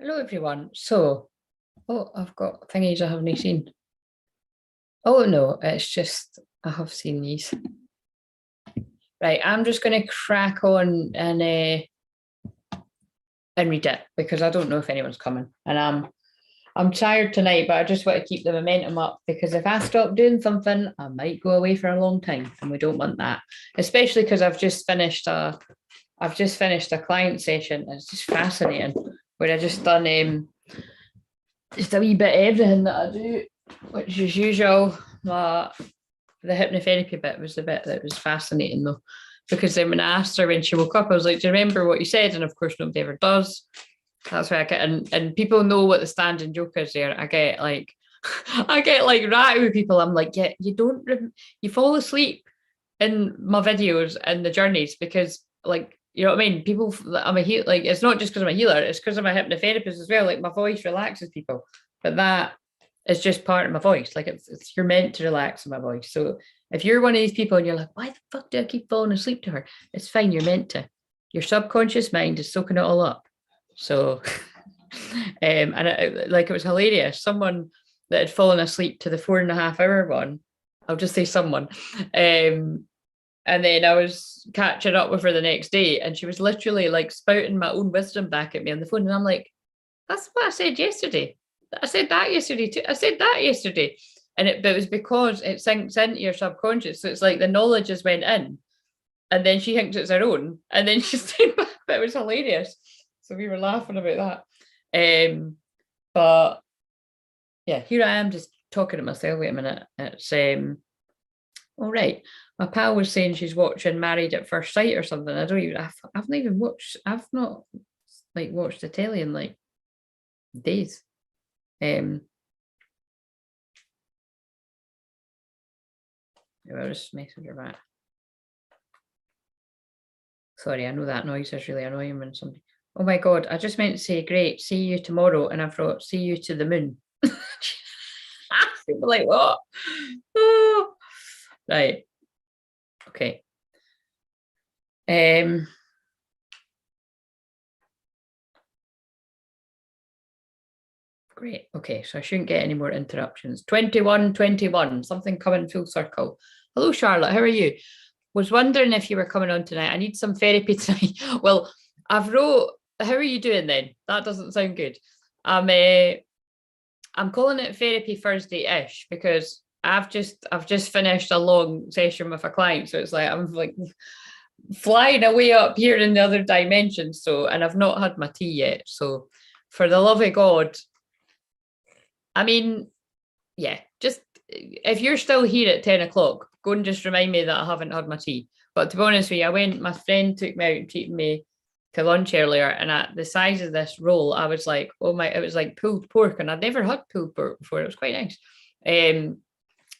Hello everyone. I've got thingies I haven't seen. Oh no, it's just I have seen these. Right, I'm just going to crack on and read it because I don't know if anyone's coming, and I'm tired tonight, but I just want to keep the momentum up because if I stop doing something, I might go away for a long time, and we don't want that. Especially because I've just finished a client session. And it's just fascinating where I just done just a wee bit of everything that I do, which is usual. But the hypnotherapy bit was the bit that was fascinating though, because then when I asked her when she woke up, I was like, "Do you remember what you said?" And of course, nobody ever does. That's why I get and people know what the standing joke is there. I get like ratty with people. I'm like, yeah, you fall asleep in my videos and the journeys because like you know what I mean. People, I'm a heal like it's not just because I'm a healer. It's because I'm a hypnotherapist as well. Like my voice relaxes people, but that is just part of my voice. Like it's you're meant to relax in my voice. So if you're one of these people and you're like, why the fuck do I keep falling asleep to her? It's fine. You're meant to. Your subconscious mind is soaking it all up. So, like it was hilarious. Someone that had fallen asleep to the 4.5 hour one. I'll just say someone. And then I was catching up with her the next day, and she was literally like spouting my own wisdom back at me on the phone. And I'm like, that's what I said yesterday. I said that yesterday too. I said that yesterday. But it was because it sinks into your subconscious. So it's like the knowledge just went in, and then she thinks it's her own, and then she's saying back, but it was hilarious. So we were laughing about that. But yeah, here I am just talking to myself. Wait a minute. It's all right. My pal was saying she's watching Married at First Sight or something. I've not even watched, I've not like watched the telly in like days. I'll just message her back. Sorry, I know that noise is really annoying when somebody. Oh my God, I just meant to say, great, see you tomorrow. And I thought, see you to the moon. People like, what? Oh. Right. Okay. Great. Okay, so I shouldn't get any more interruptions. 21:21, something coming full circle. Hello, Charlotte. How are you? Was wondering if you were coming on tonight. I need some therapy tonight. Well, I've wrote. How are you doing then? That doesn't sound good. I'm calling it therapy Thursday-ish because I've just finished a long session with a client. So it's like I'm like flying away up here in the other dimension. So, and I've not had my tea yet. So for the love of God, I mean, yeah, just if you're still here at 10 o'clock, go and just remind me that I haven't had my tea. But to be honest with you, my friend took me out and treated me to lunch earlier. And at the size of this roll, I was like, oh my, it was like pulled pork. And I'd never had pulled pork before. It was quite nice.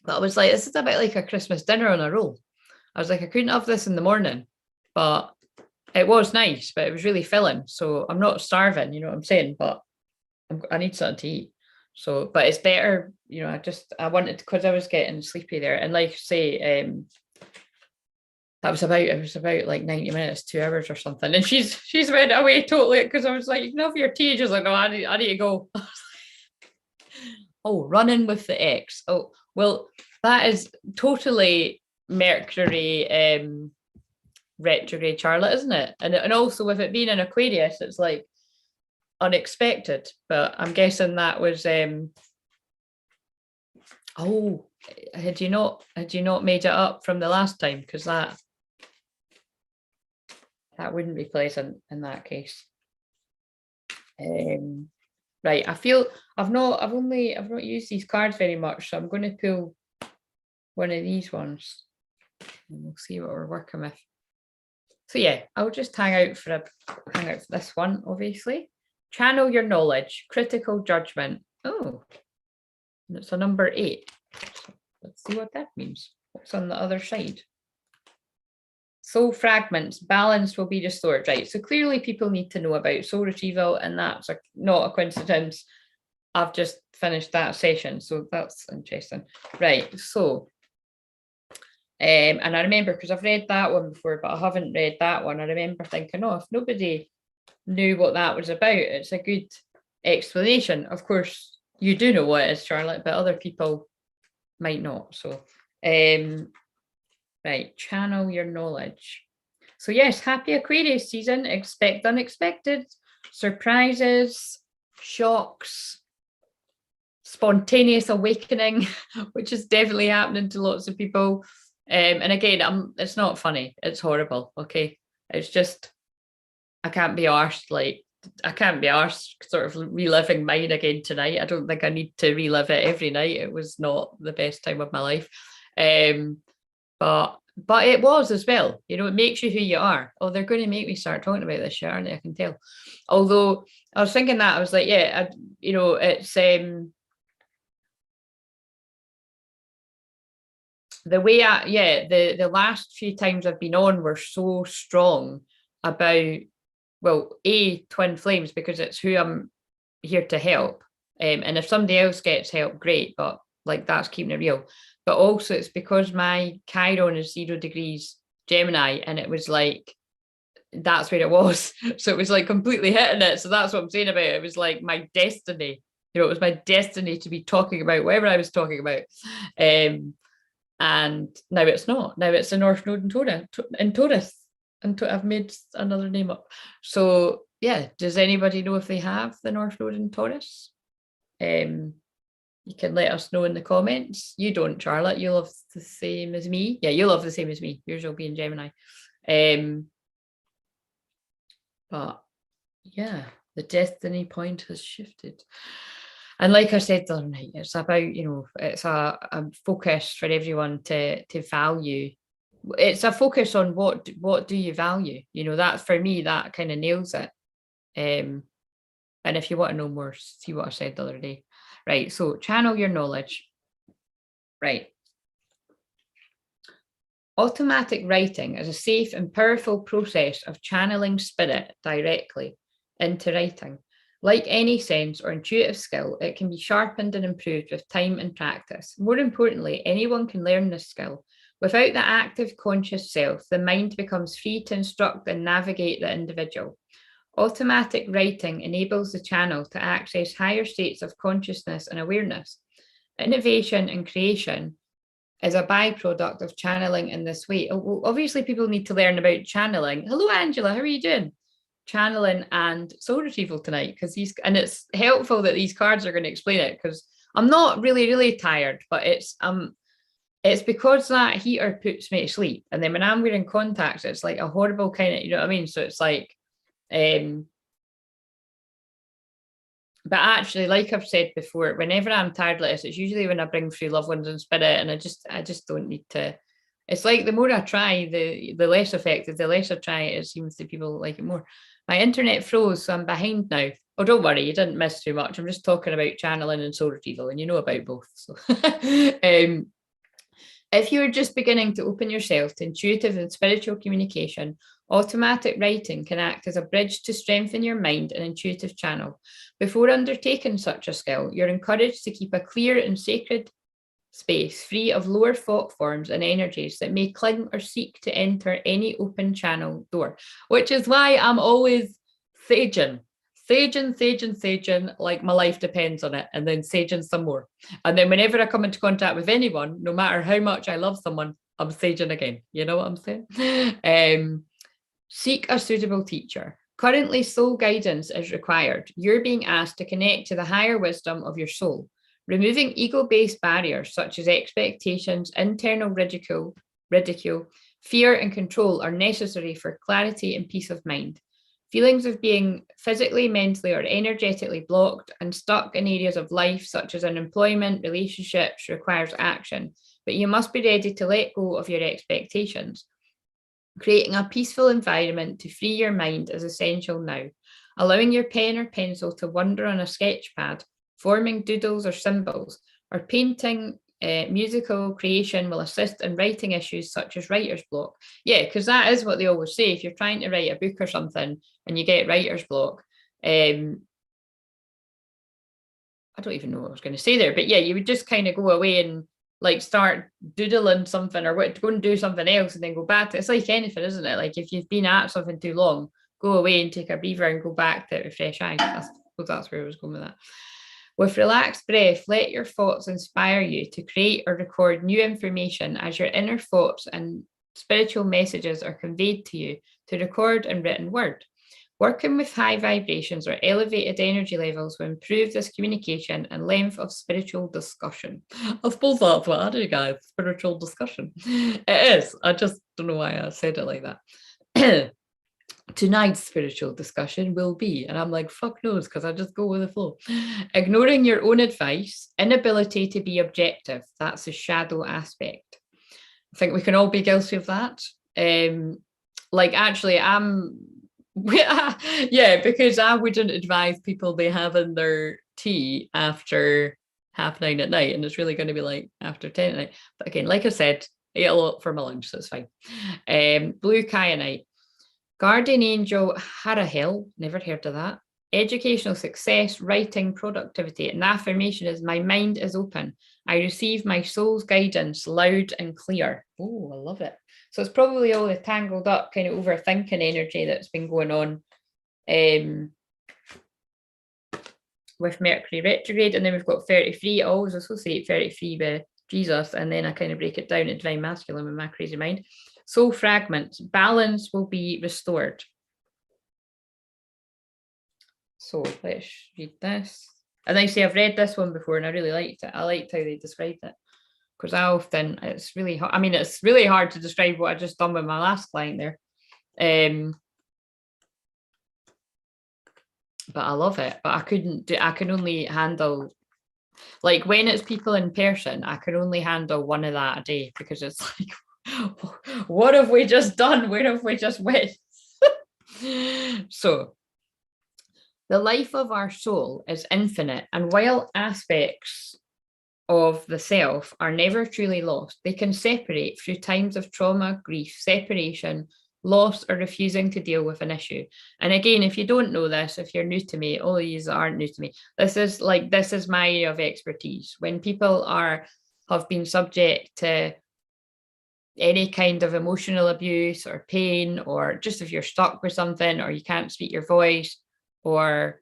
But I was like, this is a bit like a Christmas dinner on a roll. I was like, I couldn't have this in the morning, but it was nice, but it was really filling. So I'm not starving, you know what I'm saying? But I need something to eat. So, but it's better, you know, I wanted because I was getting sleepy there. And like say, it was about like 90 minutes, 2 hours or something. And she's went away totally because I was like, you can have your tea. She's like, no, I need to go. Oh, running with the ex. Oh, well, that is totally Mercury retrograde, Charlotte, isn't it? And also with it being an Aquarius, it's like unexpected. But I'm guessing that was oh, had you not made it up from the last time? Because that wouldn't be pleasant in that case. Right, I feel I've not used these cards very much, so I'm going to pull one of these ones and we'll see what we're working with. So yeah, I'll just hang out for this one, obviously. Channel your knowledge, critical judgment. Oh, and it's a number 8. So let's see what that means. What's on the other side? Soul fragments, balance will be restored. Right, so clearly people need to know about soul retrieval, and that's not a coincidence. I've just finished that session, so that's interesting. Right, so and I remember because I've read that one before, but I haven't read that one. I remember thinking, oh, if nobody knew what that was about, it's a good explanation. Of course, you do know what it is, Charlotte, but other people might not. So, right, channel your knowledge. So yes, happy Aquarius season. Expect unexpected surprises, shocks, spontaneous awakening, which is definitely happening to lots of people. And again, it's not funny. It's horrible. Okay, it's just I can't be arsed. Like I can't be arsed sort of reliving mine again tonight. I don't think I need to relive it every night. It was not the best time of my life. But it was as well. You know, it makes you who you are. Oh, they're going to make me start talking about this shit, aren't they? I can tell. Although I was thinking that I was like, yeah, it's the way the last few times I've been on were so strong about, well, twin flames, because it's who I'm here to help. And if somebody else gets help, great, but like that's keeping it real. But also it's because my Chiron is 0 degrees Gemini, and it was like that's where it was. So it was like completely hitting it. So that's what I'm saying about it. It was like my destiny. You know, it was my destiny to be talking about whatever I was talking about. And now it's not. Now it's the North Node in Taurus. And I've made another name up. So yeah, does anybody know if they have the North Node in Taurus? You can let us know in the comments. You don't, Charlotte. You love the same as me. Yeah, you love the same as me. Yours will be in Gemini. But yeah, the destiny point has shifted. And like I said the other night, it's about, it's a focus for everyone to value. It's a focus on what do you value? That for me, that kind of nails it. And if you want to know more, see what I said the other day. Right, so channel your knowledge. Right. Automatic writing is a safe and powerful process of channeling spirit directly into writing. Like any sense or intuitive skill, it can be sharpened and improved with time and practice. More importantly, anyone can learn this skill. Without the active conscious self, the mind becomes free to instruct and navigate the individual. Automatic writing enables the channel to access higher states of consciousness and awareness. Innovation and creation is a byproduct of channeling in this way. Obviously, people need to learn about channeling. Hello, Angela, how are you doing? Channeling and soul retrieval tonight, and it's helpful that these cards are going to explain it, because I'm not really tired, but it's because that heater puts me to sleep, and then when I'm wearing contacts, it's like a horrible kind of, you know what I mean? So it's like, but actually, like I've said before, whenever I'm tired like this, it's usually when I bring through loved ones in spirit, and I just don't need to. It's like the more I try, the less effective. The less I try, it seems that people like it more. My internet froze, so I'm behind now. Oh, don't worry, you didn't miss too much. I'm just talking about channeling and soul retrieval, and you know about both. So, if you are just beginning to open yourself to intuitive and spiritual communication, automatic writing can act as a bridge to strengthen your mind and intuitive channel. Before undertaking such a skill, you're encouraged to keep a clear and sacred space free of lower thought forms and energies that may cling or seek to enter any open channel door, which is why I'm always saging, like my life depends on it, and then saging some more. And then whenever I come into contact with anyone, no matter how much I love someone, I'm saging again. You know what I'm saying? Seek a suitable teacher. Currently, soul guidance is required. You're being asked to connect to the higher wisdom of your soul. Removing ego-based barriers such as expectations, internal ridicule, fear, and control are necessary for clarity and peace of mind. Feelings of being physically, mentally, or energetically blocked and stuck in areas of life such as unemployment, relationships requires action, but you must be ready to let go of your expectations. Creating a peaceful environment to free your mind is essential now. Allowing your pen or pencil to wander on a sketch pad, forming doodles or symbols, or painting musical creation will assist in writing issues such as writer's block. Yeah, because that is what they always say. If you're trying to write a book or something and you get writer's block, I don't even know what I was going to say there, but yeah, you would just kind of go away and like start doodling something, or go and do something else and then go back to it. It's like anything, isn't it? Like if you've been at something too long, go away and take a breather and go back to it with fresh eyes. Well, that's where I was going with that. With relaxed breath, let your thoughts inspire you to create or record new information as your inner thoughts and spiritual messages are conveyed to you to record in written word. Working with high vibrations or elevated energy levels will improve this communication and length of spiritual discussion. I suppose that's what I do, guys. Spiritual discussion. It is. I just don't know why I said it like that. Tonight's spiritual discussion will be, and I'm like, fuck knows, because I just go with the flow. Ignoring your own advice, inability to be objective. That's a shadow aspect. I think we can all be guilty of that. Like, actually, yeah, because I wouldn't advise people they having their tea after 9:30 at night, and it's really going to be like after 10 at night. But again, like I said, I eat a lot for my lunch, so it's fine. Blue kyanite. Guardian angel Harahel, never heard of that. Educational success, writing, productivity. And the affirmation is, my mind is open. I receive my soul's guidance loud and clear. Oh, I love it. So it's probably all the tangled up kind of overthinking energy that's been going on with Mercury retrograde. And then we've got 33. I always associate 33 with Jesus. And then I kind of break it down to divine masculine with my crazy mind. Soul fragments, balance will be restored. So let's read this. And I say I've read this one before and I really liked it. I liked how they described it. Because I often, it's really hard. I mean, it's really hard to describe what I just done with my last client there. But I love it. But I can only handle, like when it's people in person, I can only handle one of that a day because it's like, what have we just done? Where have we just went? So, the life of our soul is infinite, and while aspects of the self are never truly lost, they can separate through times of trauma, grief, separation, loss, or refusing to deal with an issue. And again, if you don't know this, if you're new to me, all of these aren't new to me. This is my area of expertise. When people have been subject to any kind of emotional abuse or pain, or just if you're stuck with something or you can't speak your voice or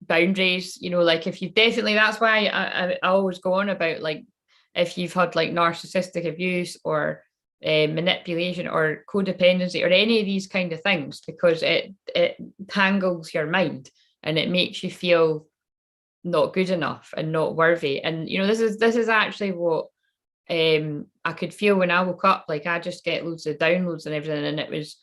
boundaries, like if you definitely, that's why I always go on about like if you've had like narcissistic abuse or manipulation or codependency or any of these kind of things, because it tangles your mind and it makes you feel not good enough and not worthy. And this is actually what I could feel when I woke up. Like I just get loads of downloads and everything, and it was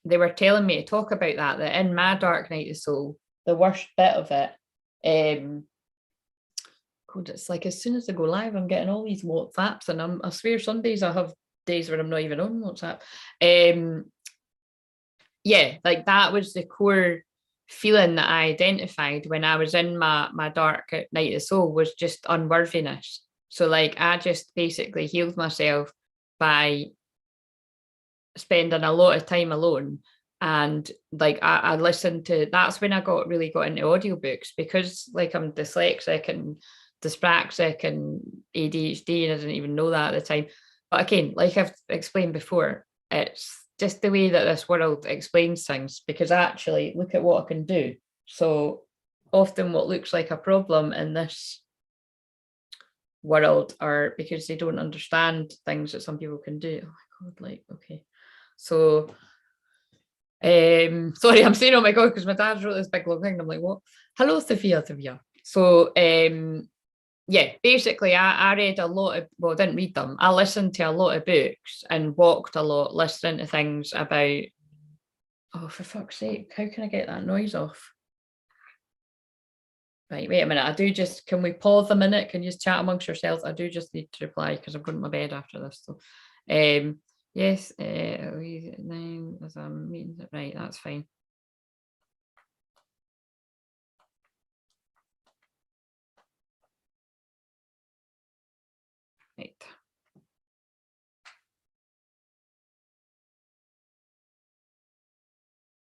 they were telling me to talk about that in my dark night of soul, the worst bit of it, God, it's like as soon as I go live, I'm getting all these WhatsApps, and I swear some days I have days where I'm not even on WhatsApp. Yeah, like that was the core feeling that I identified when I was in my dark night of the soul, was just unworthiness. So like I just basically healed myself by spending a lot of time alone. And like I listened to, that's when I really got into audiobooks, because like I'm dyslexic and dyspraxic and ADHD, and I didn't even know that at the time. But again, like I've explained before, it's just the way that this world explains things, because actually look at what I can do. So often what looks like a problem in this world are because they don't understand things that some people can do. Oh my God, like, okay. So sorry, I'm saying oh my God because my dad wrote this big long thing and I'm like, what? Hello, Sophia. So yeah, basically I read a lot of, well, I didn't read them. I listened to a lot of books and walked a lot, listening to things about, oh, for fuck's sake, how can I get that noise off? Right, wait a minute. Can we pause a minute? Can you just chat amongst yourselves? I do just need to reply because I'm going to my bed after this. So, yes, name as a meeting. Right, that's fine. Right.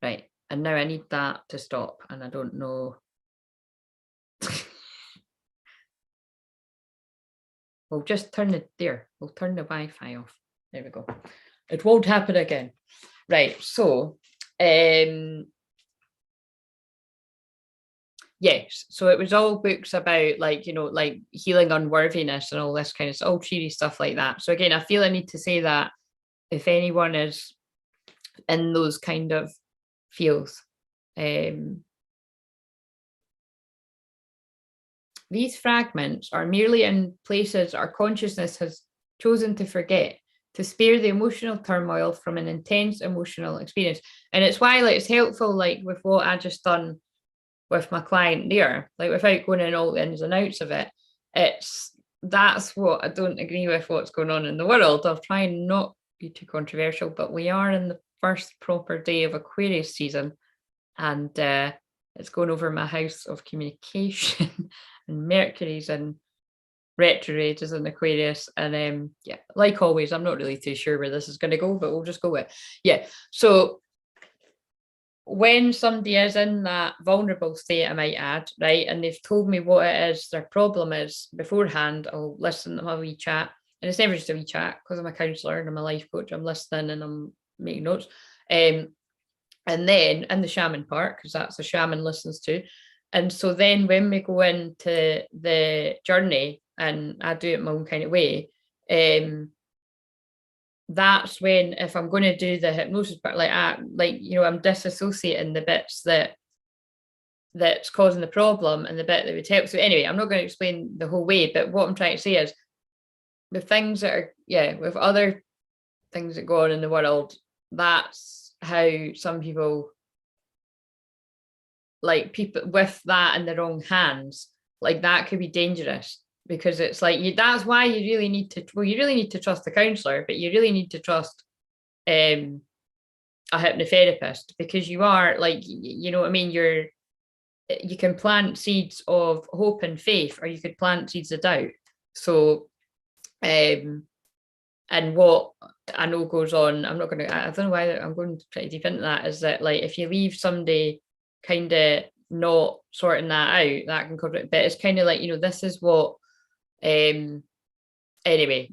Right, and now I need that to stop, and I don't know. We'll just turn it there. We'll turn the Wi-Fi off. There we go. It won't happen again. Right, so Yes. So it was all books about like, like healing unworthiness and all this kind of all cheery stuff like that. So again, I feel I need to say that if anyone is in those kind of fields, these fragments are merely in places our consciousness has chosen to forget, to spare the emotional turmoil from an intense emotional experience. And it's why like it's helpful, like with what I just done with my client there, like without going in all the ins and outs of it, that's what I don't agree with what's going on in the world. I'll try and not be too controversial, but we are in the first proper day of Aquarius season, and it's going over my house of communication, and Mercury's in retrograde is in Aquarius, and yeah, like always, I'm not really too sure where this is going to go, but we'll just go with so when somebody is in that vulnerable state, I might add, right, and they've told me what it is, their problem is beforehand, I'll listen to my wee chat. And it's never just a wee chat because I'm a counsellor and I'm a life coach. I'm listening and I'm making notes. And then in the shaman part, because that's the shaman listens to. And so then when we go into the journey, and I do it my own kind of way, that's when, if I'm going to do the hypnosis part, like I'm disassociating the bits that's causing the problem and the bit that would help. So anyway, I'm not going to explain the whole way, but what I'm trying to say is the things that are, with other things that go on in the world, that's how some people, like people with that in the wrong hands, like that could be dangerous. Because it's like that's why you really need to trust the counselor, but you really need to trust a hypnotherapist, because you are like, you know what I mean, you can plant seeds of hope and faith, or you could plant seeds of doubt. So and what I know goes on, I don't know why I'm going pretty deep into that, is that like if you leave somebody kind of not sorting that out, that can cover it. But it's kind of like, this is what anyway,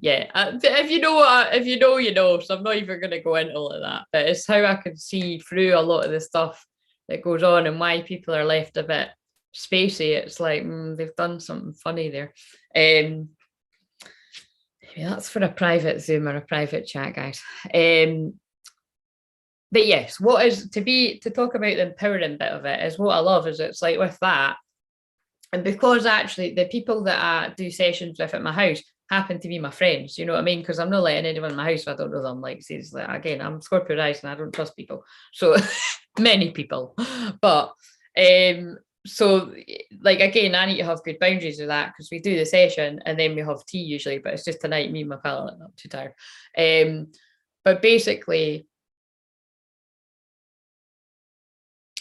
if you know you know, so I'm not even going to go into all of that, but it's how I can see through a lot of the stuff that goes on and why people are left a bit spacey. It's like they've done something funny there. That's for a private Zoom or a private chat, guys. But yes, what is to talk about the empowering bit of it is what I love, is it's like with that. And because actually the people that I do sessions with at my house happen to be my friends, you know what I mean? Because I'm not letting anyone in my house if I don't know them. Like, seriously, again, I'm Scorpio rising, I don't trust people. So many people. But so like, again, I need to have good boundaries with that, because we do the session and then we have tea usually, but it's just tonight, me and my pal, I'm not too tired. But basically,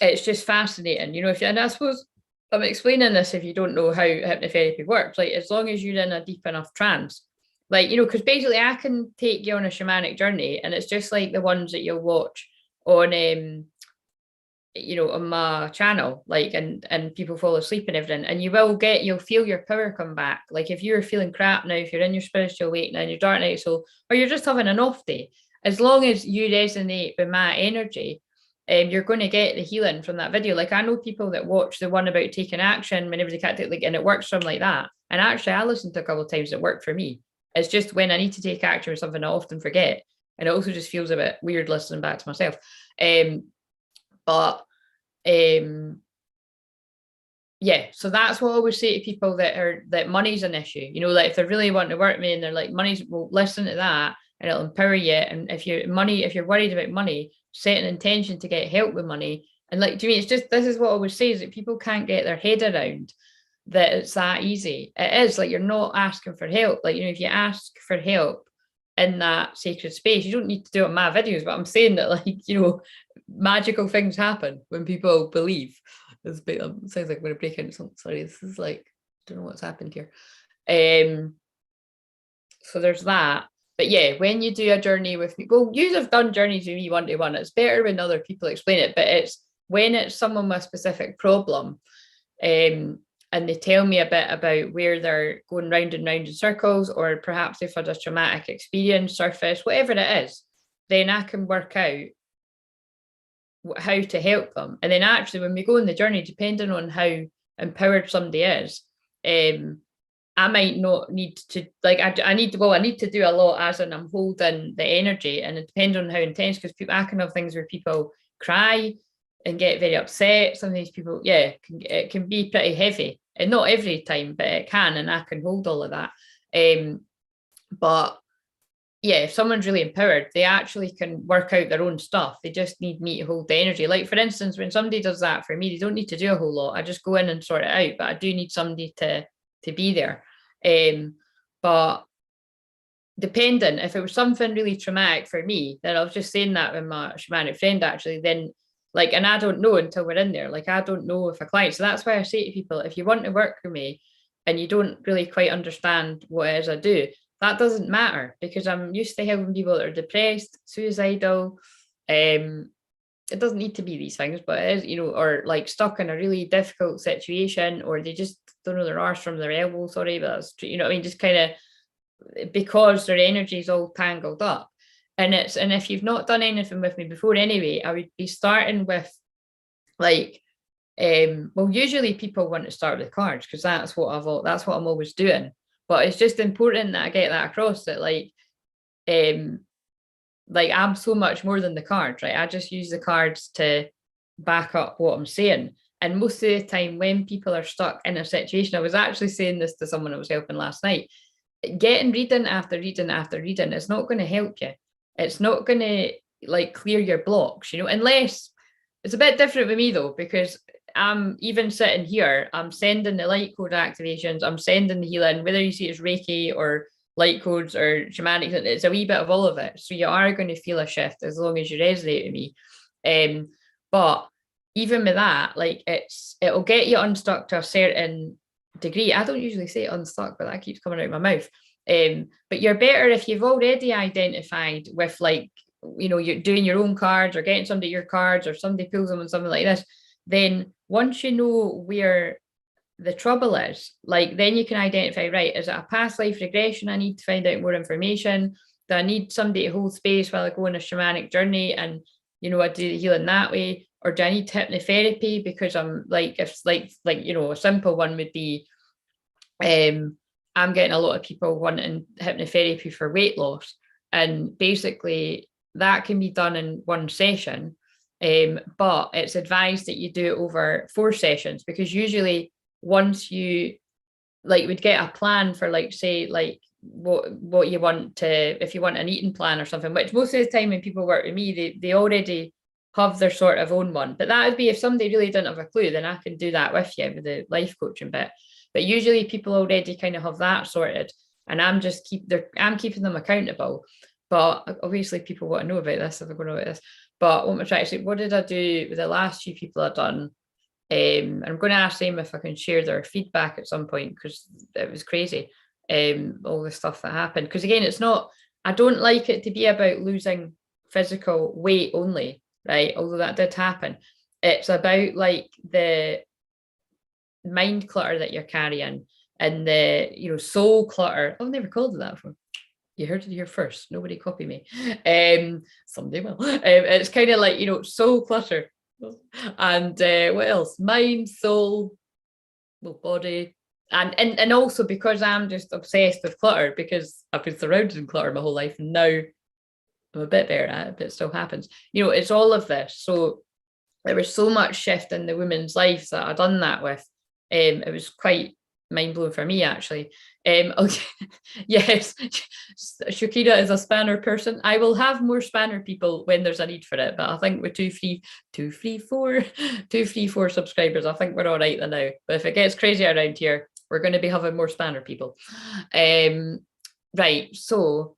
it's just fascinating, and I suppose I'm explaining this if you don't know how hypnotherapy works. Like, as long as you're in a deep enough trance, like, because basically I can take you on a shamanic journey, and it's just like the ones that you'll watch on on my channel, like, and people fall asleep and everything, and you'll feel your power come back. Like, if you're feeling crap now, if you're in your spiritual awakening, your dark night soul, or you're just having an off day, as long as you resonate with my energy, you're going to get the healing from that video. Like, I know people that watch the one about taking action whenever they can't take, like, and it works for them like that. And actually, I listened to a couple of times, it worked for me. It's just when I need to take action with something, I often forget, and it also just feels a bit weird listening back to myself. But so that's what I always say to people that money's an issue. Like, if they really want to work with me and they're like, money's, well, listen to that and it'll empower you. And if you're worried about money, set an intention to get help with money. And like, to me, it's just, this is what I always say, is that people can't get their head around that it's that easy. It is like, you're not asking for help. Like, if you ask for help in that sacred space, you don't need to do it in my videos, but I'm saying that, like, magical things happen when people believe. It sounds like I'm going to break into something. Sorry, this is like, I don't know what's happened here. So there's that. But yeah, when you do a journey with me, well, you have done journeys with me one-to-one. It's better when other people explain it, but it's when it's someone with a specific problem, and they tell me a bit about where they're going round and round in circles, or perhaps they've had a traumatic experience surface, whatever it is, then I can work out how to help them. And then actually, when we go on the journey, depending on how empowered somebody is, I might not need to, like, I need to do a lot, as in I'm holding the energy, and it depends on how intense, because people, I can have things where people cry and get very upset. Some of these people, it can be pretty heavy, and not every time, but it can, and I can hold all of that. But yeah, if someone's really empowered, they actually can work out their own stuff. They just need me to hold the energy. Like, for instance, when somebody does that for me, they don't need to do a whole lot. I just go in and sort it out, but I do need somebody to be there. But depending, if it was something really traumatic for me, then I was just saying that with my shamanic friend, actually, then, like, and I don't know until we're in there. Like, I don't know if a client, so that's why I say to people, if you want to work with me and you don't really quite understand what it is I do, that doesn't matter, because I'm used to helping people that are depressed, suicidal. It doesn't need to be these things, but it is, or like stuck in a really difficult situation, or they just don't know their arse from their elbow. Sorry, but that's, what I mean, just kind of because their energy is all tangled up. And if you've not done anything with me before anyway, I would be starting with, like, well, usually people want to start with cards, because that's what I'm always doing. But it's just important that I get that across, that like I'm so much more than the cards, right? I just use the cards to back up what I'm saying. And most of the time when people are stuck in a situation, I was actually saying this to someone I was helping last night, getting reading after reading after reading is not going to help you. It's not going to, like, clear your blocks, unless it's a bit different with me though, because I'm even sitting here, I'm sending the light code activations, I'm sending the healing, whether you see it's Reiki or light codes or shamanic, it's a wee bit of all of it. So you are going to feel a shift as long as you resonate with me. But even with that, like, it'll get you unstuck to a certain degree. I don't usually say unstuck, but that keeps coming out of my mouth. But you're better if you've already identified with, like, you're doing your own cards or getting somebody your cards, or somebody pulls them on something like this. Then once you know where the trouble is, like, then you can identify, right, is it a past life regression? I need to find out more information. Do I need somebody to hold space while I go on a shamanic journey, and I do the healing that way? Or do I need hypnotherapy? Because I'm like, if a simple one would be, I'm getting a lot of people wanting hypnotherapy for weight loss, and basically that can be done in one session. But it's advised that you do it over 4 sessions, because usually once you, like, would get a plan for, like, say, like, what you want to, if you want an eating plan or something, which most of the time when people work with me, they already have their sort of own one. But that would be if somebody really didn't have a clue, then I can do that with you with the life coaching bit. But usually people already kind of have that sorted, and I'm keeping them accountable. But obviously people want to know about this if they're going to know about this. But what am I trying to say? What did I do with the last few people I've done? I'm going to ask them if I can share their feedback at some point, because it was crazy, all the stuff that happened. Because again, I don't like it to be about losing physical weight only, right? Although that did happen. It's about, like, the mind clutter that you're carrying, and the soul clutter. I've never called it that before. You heard it here first. Nobody copy me. Someday will. It's kind of like, soul clutter. And what else? Mind, soul, body. And also because I'm just obsessed with clutter, because I've been surrounded in clutter my whole life, and now I'm a bit better at it, but it still happens. It's all of this. So there was so much shift in the women's lives that I'd done that with. It was quite mind-blowing for me, actually. Okay. Yes, Shakira is a spanner person. I will have more spanner people when there's a need for it, but I think with 234 subscribers, I think we're all right now. But if it gets crazy around here, we're going to be having more spanner people. Right, so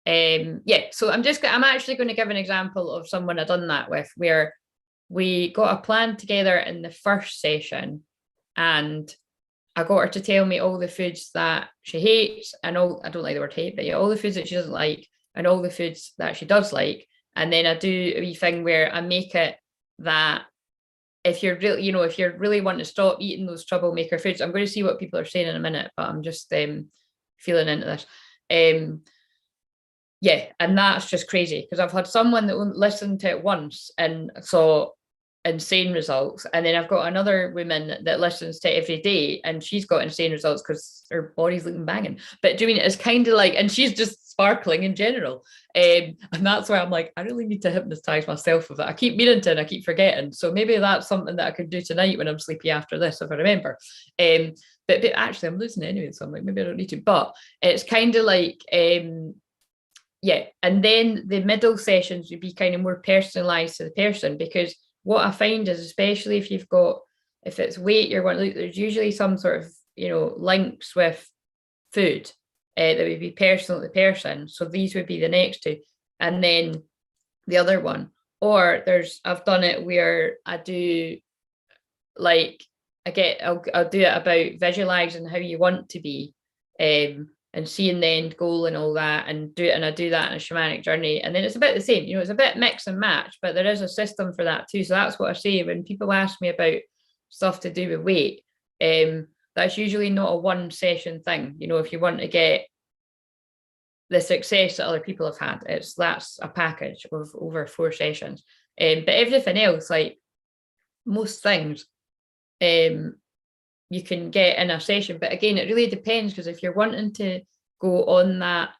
so I'm actually going to give an example of someone I've done that with, where we got a plan together in the first session, and I got her to tell me all the foods that she hates, and I don't like the word hate, but yeah, all the foods that she doesn't like and all the foods that she does like. And then I do a wee thing where I make it that if you're really wanting to stop eating those troublemaker foods, I'm going to see what people are saying in a minute, but I'm just feeling into this. And that's just crazy, because I've had someone that listened to it once and thought, insane results. And then I've got another woman that listens to every day and she's got insane results because her body's looking banging. But doing it is kind of like, and she's just sparkling in general. And that's why I'm like, I really need to hypnotize myself with it. I keep meaning to and I keep forgetting. So maybe that's something that I could do tonight when I'm sleepy after this, if I remember. But actually I'm losing it anyway. So I'm like, maybe I don't need to. But it's kind of like, yeah. And then the middle sessions would be kind of more personalized to the person, because what I find is, especially if it's weight you're wanting, there's usually some sort of, links with food that would be personal to the person. So these would be the next two. And then the other one, or I've done it where I do like, I'll do it about visualizing how you want to be, and seeing the end goal and all that, and I do that in a shamanic journey. And then it's a bit the same, it's a bit mix and match, but there is a system for that too. So that's what I say when people ask me about stuff to do with weight. That's usually not a one session thing. If you want to get the success that other people have had, that's a package of over 4 sessions. But everything else, like most things, you can get in a session. But again, it really depends, because if you're wanting to go on that, I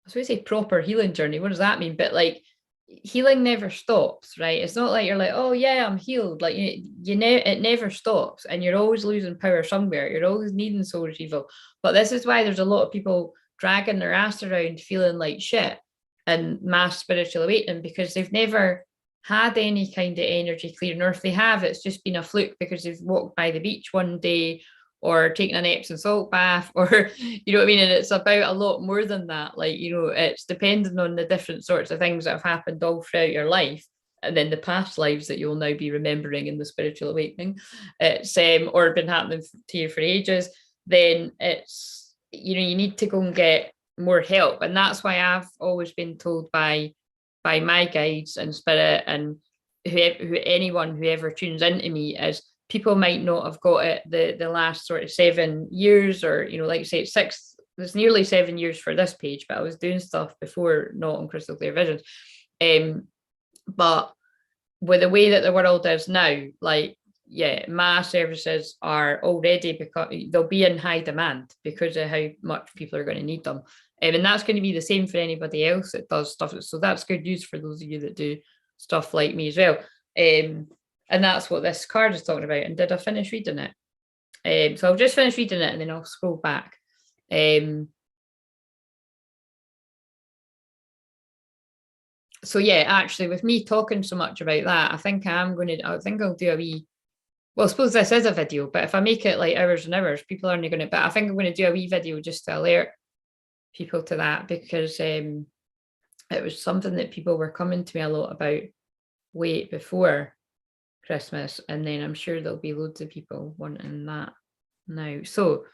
was going to say proper healing journey, what does that mean? But like, healing never stops, right? It's not like you're like, oh yeah, I'm healed. Like it never stops, and you're always losing power somewhere. You're always needing soul retrieval. But this is why there's a lot of people dragging their ass around feeling like shit and mass spiritual awakening, because they've never had any kind of energy clearing, or if they have, it's just been a fluke because they've walked by the beach one day or taken an Epsom salt bath, or you know what I mean. And it's about a lot more than that. Like, it's depending on the different sorts of things that have happened all throughout your life, and then the past lives that you'll now be remembering in the spiritual awakening. It's or been happening to you for ages. Then it's, you need to go and get more help. And that's why I've always been told by my guides and spirit, and whoever tunes into me, is people might not have got it the last sort of 7 years, or like you say, it's nearly 7 years for this page, but I was doing stuff before, not on crystal clear visions. But with the way that the world is now, like, yeah, my services are already, because they'll be in high demand because of how much people are going to need them. And that's going to be the same for anybody else that does stuff. So that's good news for those of you that do stuff like me as well. And that's what this card is talking about. And did I finish reading it? So I'll just finish reading it and then I'll scroll back. So yeah, actually, with me talking so much about that, I think I'll do a wee, well, I suppose this is a video, but if I make it like hours and hours, people aren't going to, but I think I'm going to do a wee video just to alert people to that, because it was something that people were coming to me a lot about weight before Christmas, and then I'm sure there'll be loads of people wanting that now. So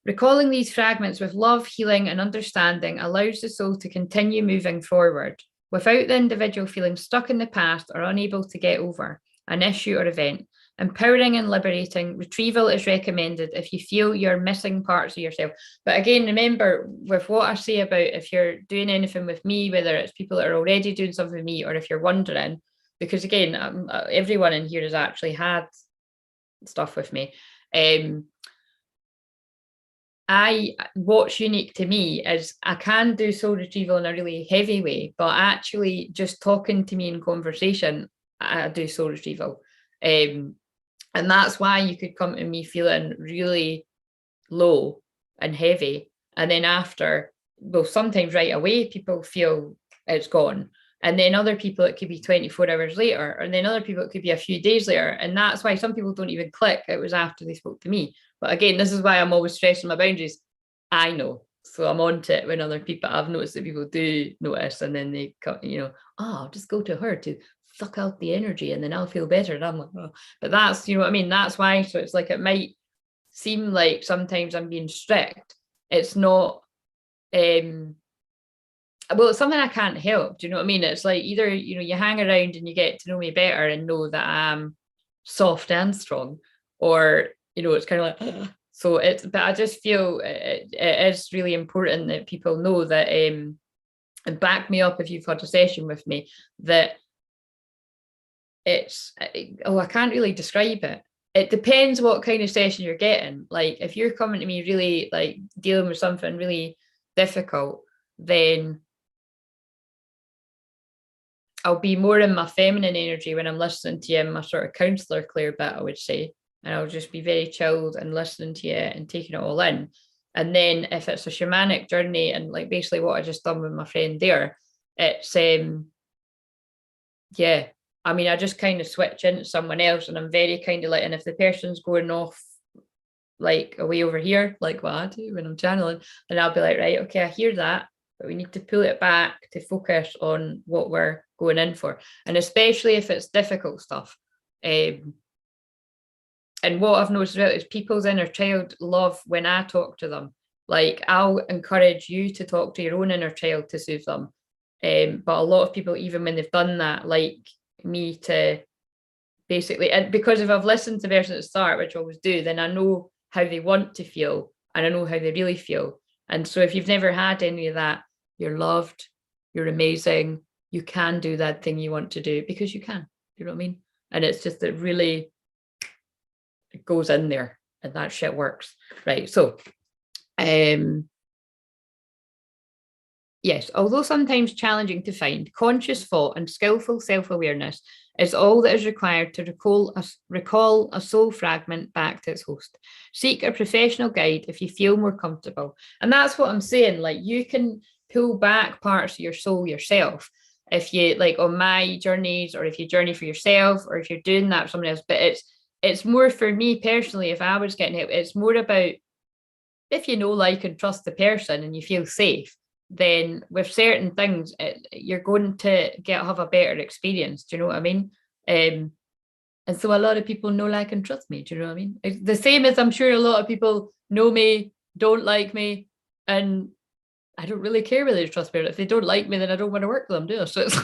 recalling these fragments with love, healing, and understanding allows the soul to continue moving forward without the individual feeling stuck in the past or unable to get over an issue or event. Empowering and liberating, retrieval is recommended if you feel you're missing parts of yourself. But again, remember, with what I say about if you're doing anything with me, whether it's people that are already doing something with me, or if you're wondering, because again, everyone in here has actually had stuff with me. What's unique to me is I can do soul retrieval in a really heavy way, but actually just talking to me in conversation, I do soul retrieval. And that's why you could come to me feeling really low and heavy. And then after, well, sometimes right away, people feel it's gone. And then other people, it could be 24 hours later. And then other people, it could be a few days later. And that's why some people don't even click. It was after they spoke to me. But again, this is why I'm always stressing my boundaries. I know. So I'm on to it when other people, I've noticed that people do notice, and then they come, I'll just go to her to suck out the energy and then I'll feel better. And I'm like, oh, but that's, you know what I mean? That's why. So it's like, it might seem like sometimes I'm being strict. It's not, well, it's something I can't help. Do you know what I mean? It's like either, you hang around and you get to know me better and know that I'm soft and strong, or, it's kind of like, so but I just feel it is really important that people know that, and back me up if you've had a session with me, that I can't really describe it. It depends what kind of session you're getting. Like if you're coming to me really like dealing with something really difficult, then I'll be more in my feminine energy when I'm listening to you, in my sort of counselor Claire bit, I would say. And I'll just be very chilled and listening to you and taking it all in. And then if it's a shamanic journey and like basically what I just done with my friend there, it's yeah. I mean, I just kind of switch into someone else and I'm very kind of like, and if the person's going off like away over here, like what I do when I'm channeling, then I'll be like, right, okay, I hear that, but we need to pull it back to focus on what we're going in for. And especially if it's difficult stuff. And what I've noticed about is people's inner child love when I talk to them. Like I'll encourage you to talk to your own inner child to soothe them. But a lot of people, even when they've done that, like me to basically, and because if I've listened to the person at the start, which I always do, then I know how they want to feel and I know how they really feel. And so if you've never had any of that, you're loved, you're amazing, you can do that thing you want to do because you can, you know what I mean? And it's just that really it goes in there and that shit works. Right. So yes, although sometimes challenging to find, conscious thought and skillful self-awareness is all that is required to recall a soul fragment back to its host. Seek a professional guide if you feel more comfortable. And that's what I'm saying. Like you can pull back parts of your soul yourself. If you like on my journeys, or if you journey for yourself, or if you're doing that for someone else. But it's more for me personally, if I was getting help, it's more about if you know, like, and trust the person and you feel safe, then with certain things, you're going to have a better experience. Do you know what I mean? And so a lot of people know, like, and trust me. Do you know what I mean? It's the same as I'm sure a lot of people know me, don't like me, and I don't really care whether they trust me. If they don't like me, then I don't want to work with them, do I? So it's,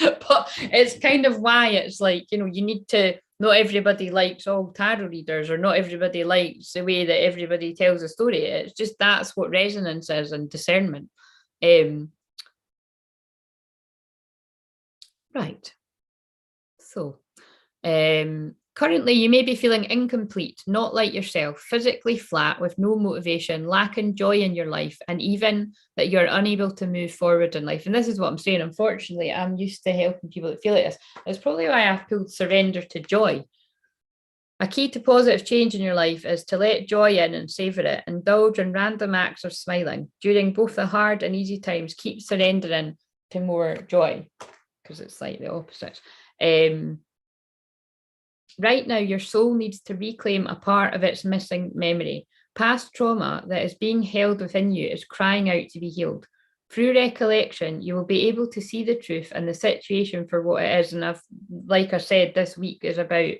but it's kind of why it's like, you know, you need to, not everybody likes all tarot readers, or not everybody likes the way that everybody tells a story. It's just that's what resonance is and discernment. Right. So, currently you may be feeling incomplete, not like yourself, physically flat with no motivation, lacking joy in your life, and even that you're unable to move forward in life. And this is what I'm saying. Unfortunately, I'm used to helping people that feel like this. It's probably why I've pulled surrender to joy. A key to positive change in your life is to let joy in and savor it. Indulge in random acts of smiling. During both the hard and easy times, keep surrendering to more joy, because it's like the opposite. Right now, your soul needs to reclaim a part of its missing memory. Past trauma that is being held within you is crying out to be healed. Through recollection, you will be able to see the truth and the situation for what it is. And like I said, this week is about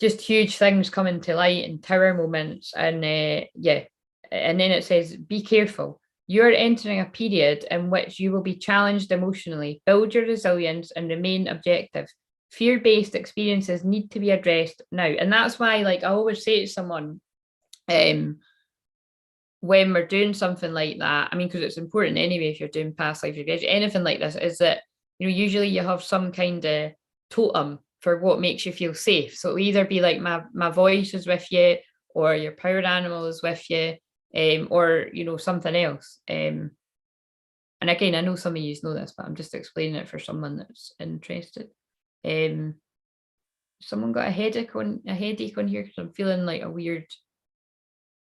just huge things coming to light and tower moments. And yeah, and then it says, be careful. You're entering a period in which you will be challenged emotionally. Build your resilience and remain objective. Fear-based experiences need to be addressed now. And that's why, like, I always say to someone, when we're doing something like that, I mean, because it's important anyway, if you're doing past life regression, anything like this, is that, you know, usually you have some kind of totem for what makes you feel safe. So it'll either be like my voice is with you, or your power animal is with you, or, you know, something else. And again, I know some of you know this, but I'm just explaining it for someone that's interested. Someone got a headache on here because I'm feeling like a weird,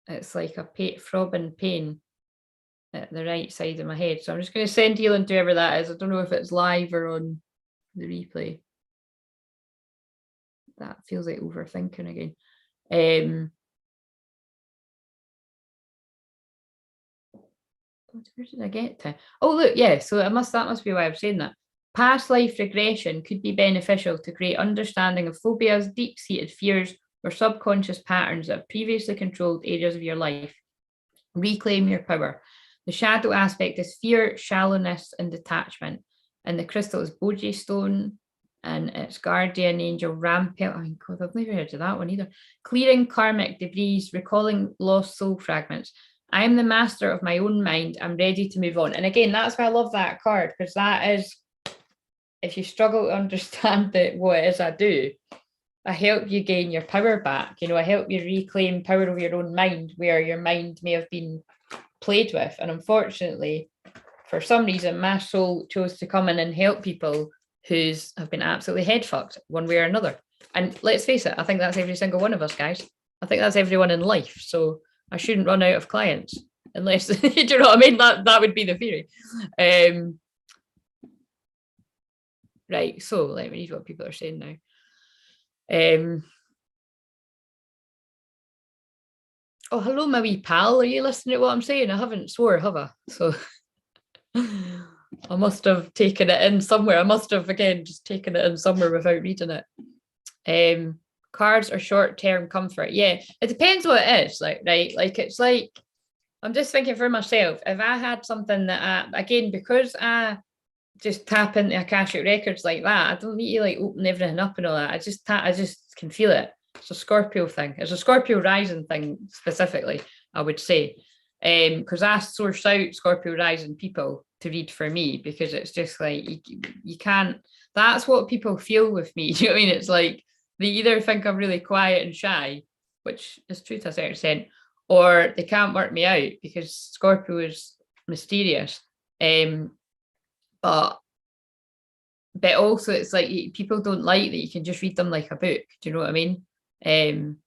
it's like a throbbing pain at the right side of my head. So I'm just going to send healing to whoever that is. I don't know if it's live or on the replay. That feels like overthinking again. Where did I get to? Oh, look, yeah. So that must be why I'm saying that. Past life regression could be beneficial to create understanding of phobias, deep-seated fears, or subconscious patterns that have previously controlled areas of your life. Reclaim your power. The shadow aspect is fear, shallowness, and detachment. And the crystal is Boji stone, and it's guardian angel rampel. Oh my God, I've never heard of that one either. Clearing karmic debris, recalling lost soul fragments. I am the master of my own mind. I'm ready to move on. And again, that's why I love that card, because that is if you struggle to understand what it is I do, I help you gain your power back. I help you reclaim power over your own mind, where your mind may have been played with. And unfortunately, for some reason, my soul chose to come in and help people who have been absolutely head fucked one way or another. And let's face it, I think that's every single one of us, guys. I think that's everyone in life. So I shouldn't run out of clients unless, do you know what I mean? That would be the theory. Right. So let me read what people are saying now. Oh, hello, my wee pal. Are you listening to what I'm saying? I haven't swore, have I? So I must have taken it in somewhere. I must have, again, just taken it in somewhere without reading it. Cards are short-term comfort. Yeah, it depends what it is. Like, right? Like, it's like, I'm just thinking for myself, if I had something that again, because I just tap into Akashic records like that, I don't need to like open everything up and all that. I just can feel it. It's a Scorpio thing. It's a Scorpio rising thing specifically, I would say. Because I source out Scorpio rising people to read for me, because it's just like you can't, that's what people feel with me. Do you know what I mean? It's like they either think I'm really quiet and shy, which is true to a certain extent, or they can't work me out because Scorpio is mysterious. But also it's like people don't like that you can just read them like a book. Do you know what I mean? And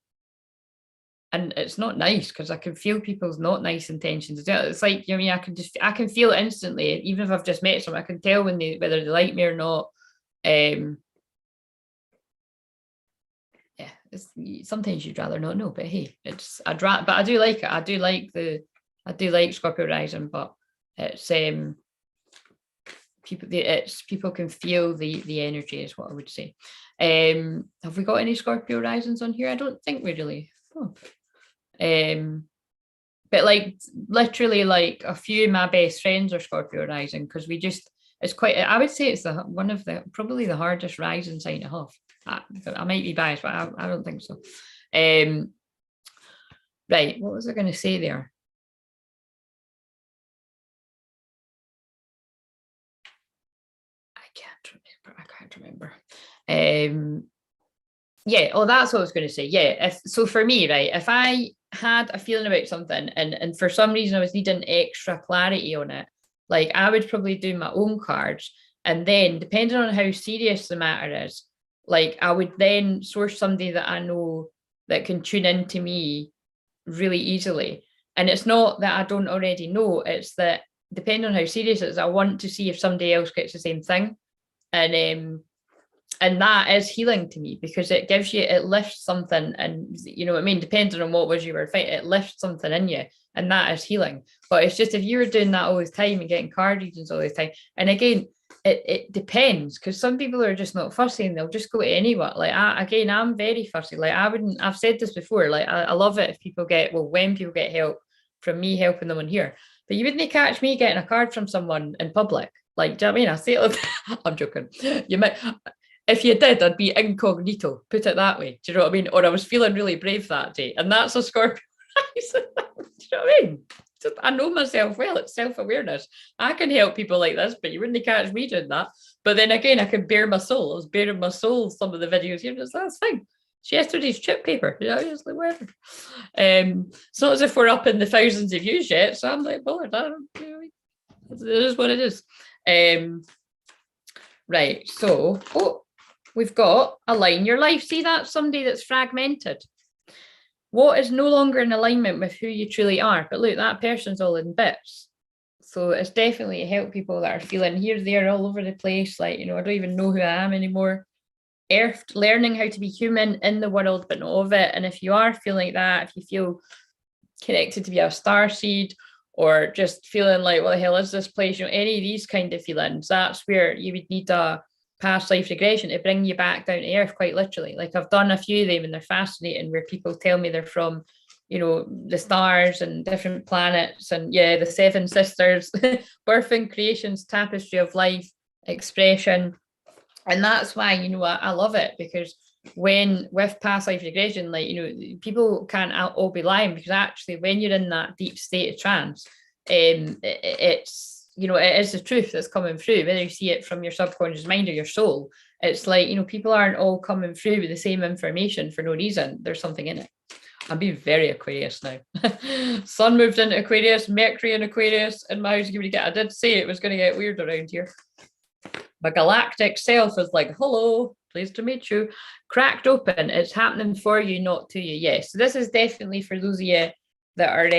it's not nice because I can feel people's not nice intentions. It's like, you know, I mean, I can feel it instantly, even if I've just met someone. I can tell whether they like me or not. Yeah, sometimes you'd rather not know, but hey, but I do like it. I do like Scorpio rising, but it's people can feel the energy, is what I would say. Have we got any Scorpio risings on here? I don't think we really. Oh. But like literally like a few of my best friends are Scorpio rising, because it's quite, I would say it's probably the hardest rising sign to have. I might be biased, but I don't think so. Right, what was I going to say there? I can't remember. Yeah, that's what I was going to say. Yeah, so for me, right, if I had a feeling about something and for some reason I was needing extra clarity on it, like I would probably do my own cards, and then depending on how serious the matter is, like I would then source somebody that I know that can tune into me really easily. And it's not that I don't already know, it's that depending on how serious it is, I want to see if somebody else gets the same thing. And that is healing to me, because it lifts something, and you know what I mean, depending on what was you were fighting, it lifts something in you, and that is healing. But it's just if you were doing that all the time and getting card readings all the time, and again, it depends, because some people are just not fussy and they'll just go to anyone. Like I'm very fussy. Like I've said this before, like I love it if when people get help from me helping them on here, but you wouldn't catch me getting a card from someone in public. Like, do you know what I mean? I say it like, I'm joking. You might, if you did, I'd be incognito, put it that way. Do you know what I mean? Or I was feeling really brave that day. And that's a Scorpio. Do you know what I mean? I know myself well. It's self-awareness. I can help people like this, but you wouldn't catch me doing that. But then again, I can bare my soul. I was bearing my soul some of the videos here. That's fine. It's yesterday's chip paper. You know, it's like whatever. It's not as if we're up in the thousands of views yet. So I'm like, bothered. I don't, you know, it is what it is. Right. So, we've got align your life. See, that's somebody that's fragmented. What is no longer in alignment with who you truly are? But look, that person's all in bits. So it's definitely help people that are feeling here, there, all over the place. Like, you know, I don't even know who I am anymore. Earthed, learning how to be human in the world, but not of it. And if you are feeling like that, if you feel connected to be a star seed, or just feeling like, what the hell is this place? You know, any of these kind of feelings, that's where you would need a past life regression to bring you back down to earth, quite literally. Like I've done a few of them and they're fascinating, where people tell me they're from, you know, the stars and different planets, and yeah, the seven sisters, birthing, creations, tapestry of life, expression. And that's why, you know, I love it, because with past life regression, like, you know, people can't all be lying, because actually when you're in that deep state of trance, it's it is the truth that's coming through, whether you see it from your subconscious mind or your soul. It's like, people aren't all coming through with the same information for no reason. There's something in it. I'm being very Aquarius now. Sun moved into Aquarius, Mercury in Aquarius, and my house. I did say it was going to get weird around here. My galactic self is like, hello, pleased to meet you. Cracked open. It's happening for you, not to you. Yes. So this is definitely for those of you that are,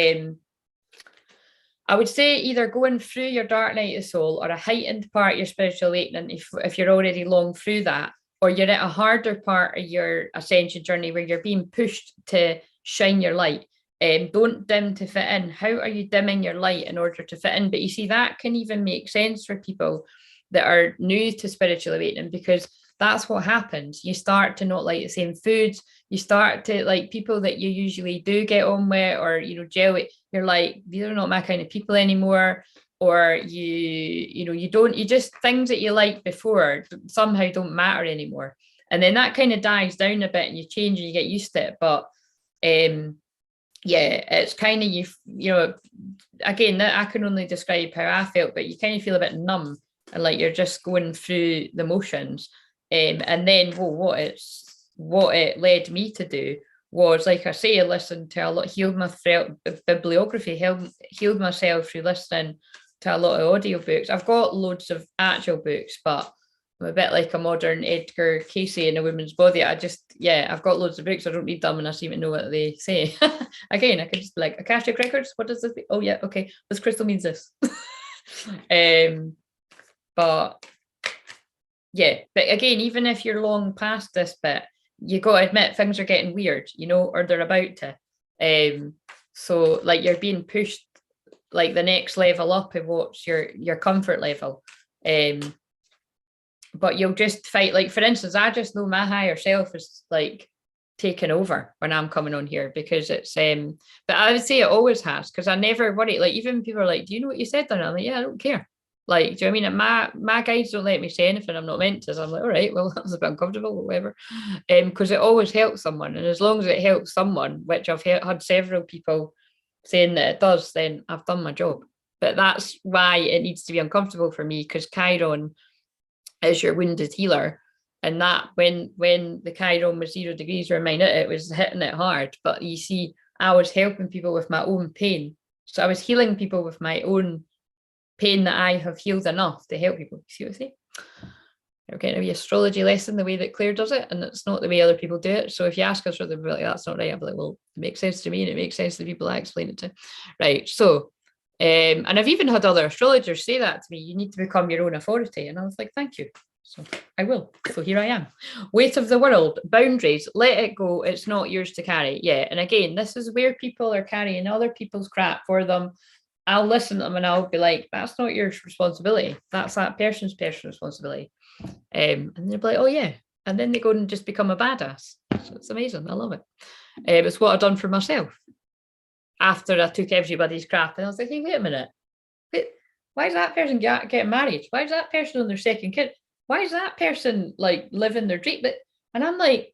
I would say, either going through your dark night of the soul or a heightened part of your spiritual awakening, if you're already long through that, or you're at a harder part of your ascension journey where you're being pushed to shine your light. Don't dim to fit in. How are you dimming your light in order to fit in? But you see, that can even make sense for people that are new to spiritual awakening, because that's what happens. You start to not like the same foods. You start to like people that you usually do get on with, or, gel with. You're like, these are not my kind of people anymore. Or you just, things that you liked before somehow don't matter anymore. And then that kind of dies down a bit and you change and you get used to it. But it's kind of, again, that I can only describe how I felt, but you kind of feel a bit numb and like you're just going through the motions. And then what it led me to do was, like I say, listen to a lot, healed my bibliography, healed myself through listening to a lot of audiobooks. I've got loads of actual books, but I'm a bit like a modern Edgar Casey in A Woman's Body. I've got loads of books. I don't read them and I seem to know what they say. Again, I could just be like, Akashic Records, what does this mean? Oh yeah, okay, this crystal means this. But again, even if you're long past this bit, you got to admit things are getting weird, or they're about to. So like you're being pushed like the next level up of what's your comfort level. But you'll just fight. Like, for instance, I just know my higher self is like taking over when I'm coming on here, because it's but I would say it always has, because I never worry. Like, even people are like, do you know what you said there? And I'm like, yeah, I don't care. Like, do you know what I mean? My guides don't let me say anything I'm not meant to. So I'm like, all right, well, that was a bit uncomfortable, or whatever. Because it always helps someone. And as long as it helps someone, which I've had several people saying that it does, then I've done my job. But that's why it needs to be uncomfortable for me, because Chiron is your wounded healer. And that when the Chiron was 0 degrees where mine it was hitting it hard. But you see, I was helping people with my own pain. So I was healing people with my own pain that I have healed enough to help people. See what I say? You're getting a wee astrology lesson the way that Claire does it, and it's not the way other people do it. So if you ask us whether they'll be like, that's not right, I'll be like, well, it makes sense to me, and it makes sense to the people I explain it to. Right. So and I've even had other astrologers say that to me, you need to become your own authority. And I was like, thank you. So I will. So here I am. Weight of the world, boundaries, let it go. It's not yours to carry. Yeah. And again, this is where people are carrying other people's crap for them. I'll listen to them and I'll be like, that's not your responsibility. That's that person's responsibility. And they'll be like, oh yeah. And then they go and just become a badass. So it's amazing. I love it. It's what I've done for myself. After I took everybody's crap, and I was like, hey, wait a minute. Why is that person getting married? Why is that person on their second kid? Why is that person like living their dream? And I'm like,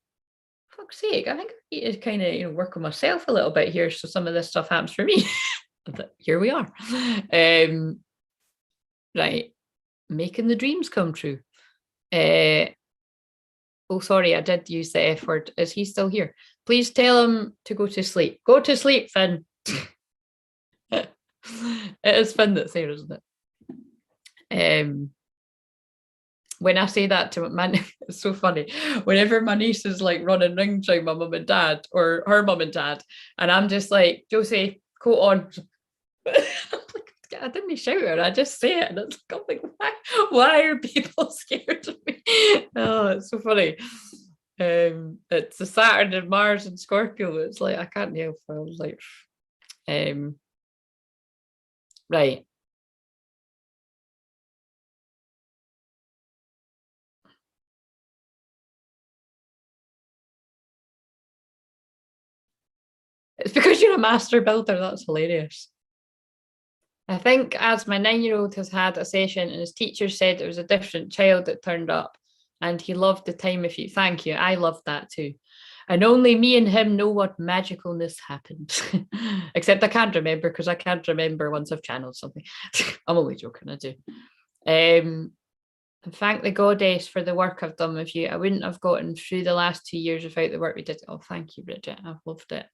fuck's sake, I think I need to kind of work on myself a little bit here, so some of this stuff happens for me. But here we are. Right, making the dreams come true. Oh, sorry, I did use the F word. Is he still here? Please tell him to go to sleep. Go to sleep, Finn. It is Finn that's there, isn't it? When I say that to my it's so funny. Whenever my niece is like running rings around my mum and dad, or her mum and dad, and I'm just like, Josie, coat on. I didn't shout her, I just say it, and it's like, I'm like, why are people scared of me? Oh, it's so funny. It's the Saturn and Mars and Scorpio. It's like, I can't help it. I was like, right. It's because you're a master builder. That's hilarious. I think as my 9-year-old has had a session and his teacher said it was a different child that turned up and he loved the time with you. Thank you. I loved that too. And only me and him know what magicalness happened. Except I can't remember because I can't remember once I've channeled something. I'm only joking, I do. And thank the goddess for the work I've done with you. I wouldn't have gotten through the last 2 years without the work we did. Oh, thank you, Bridget. I've loved it.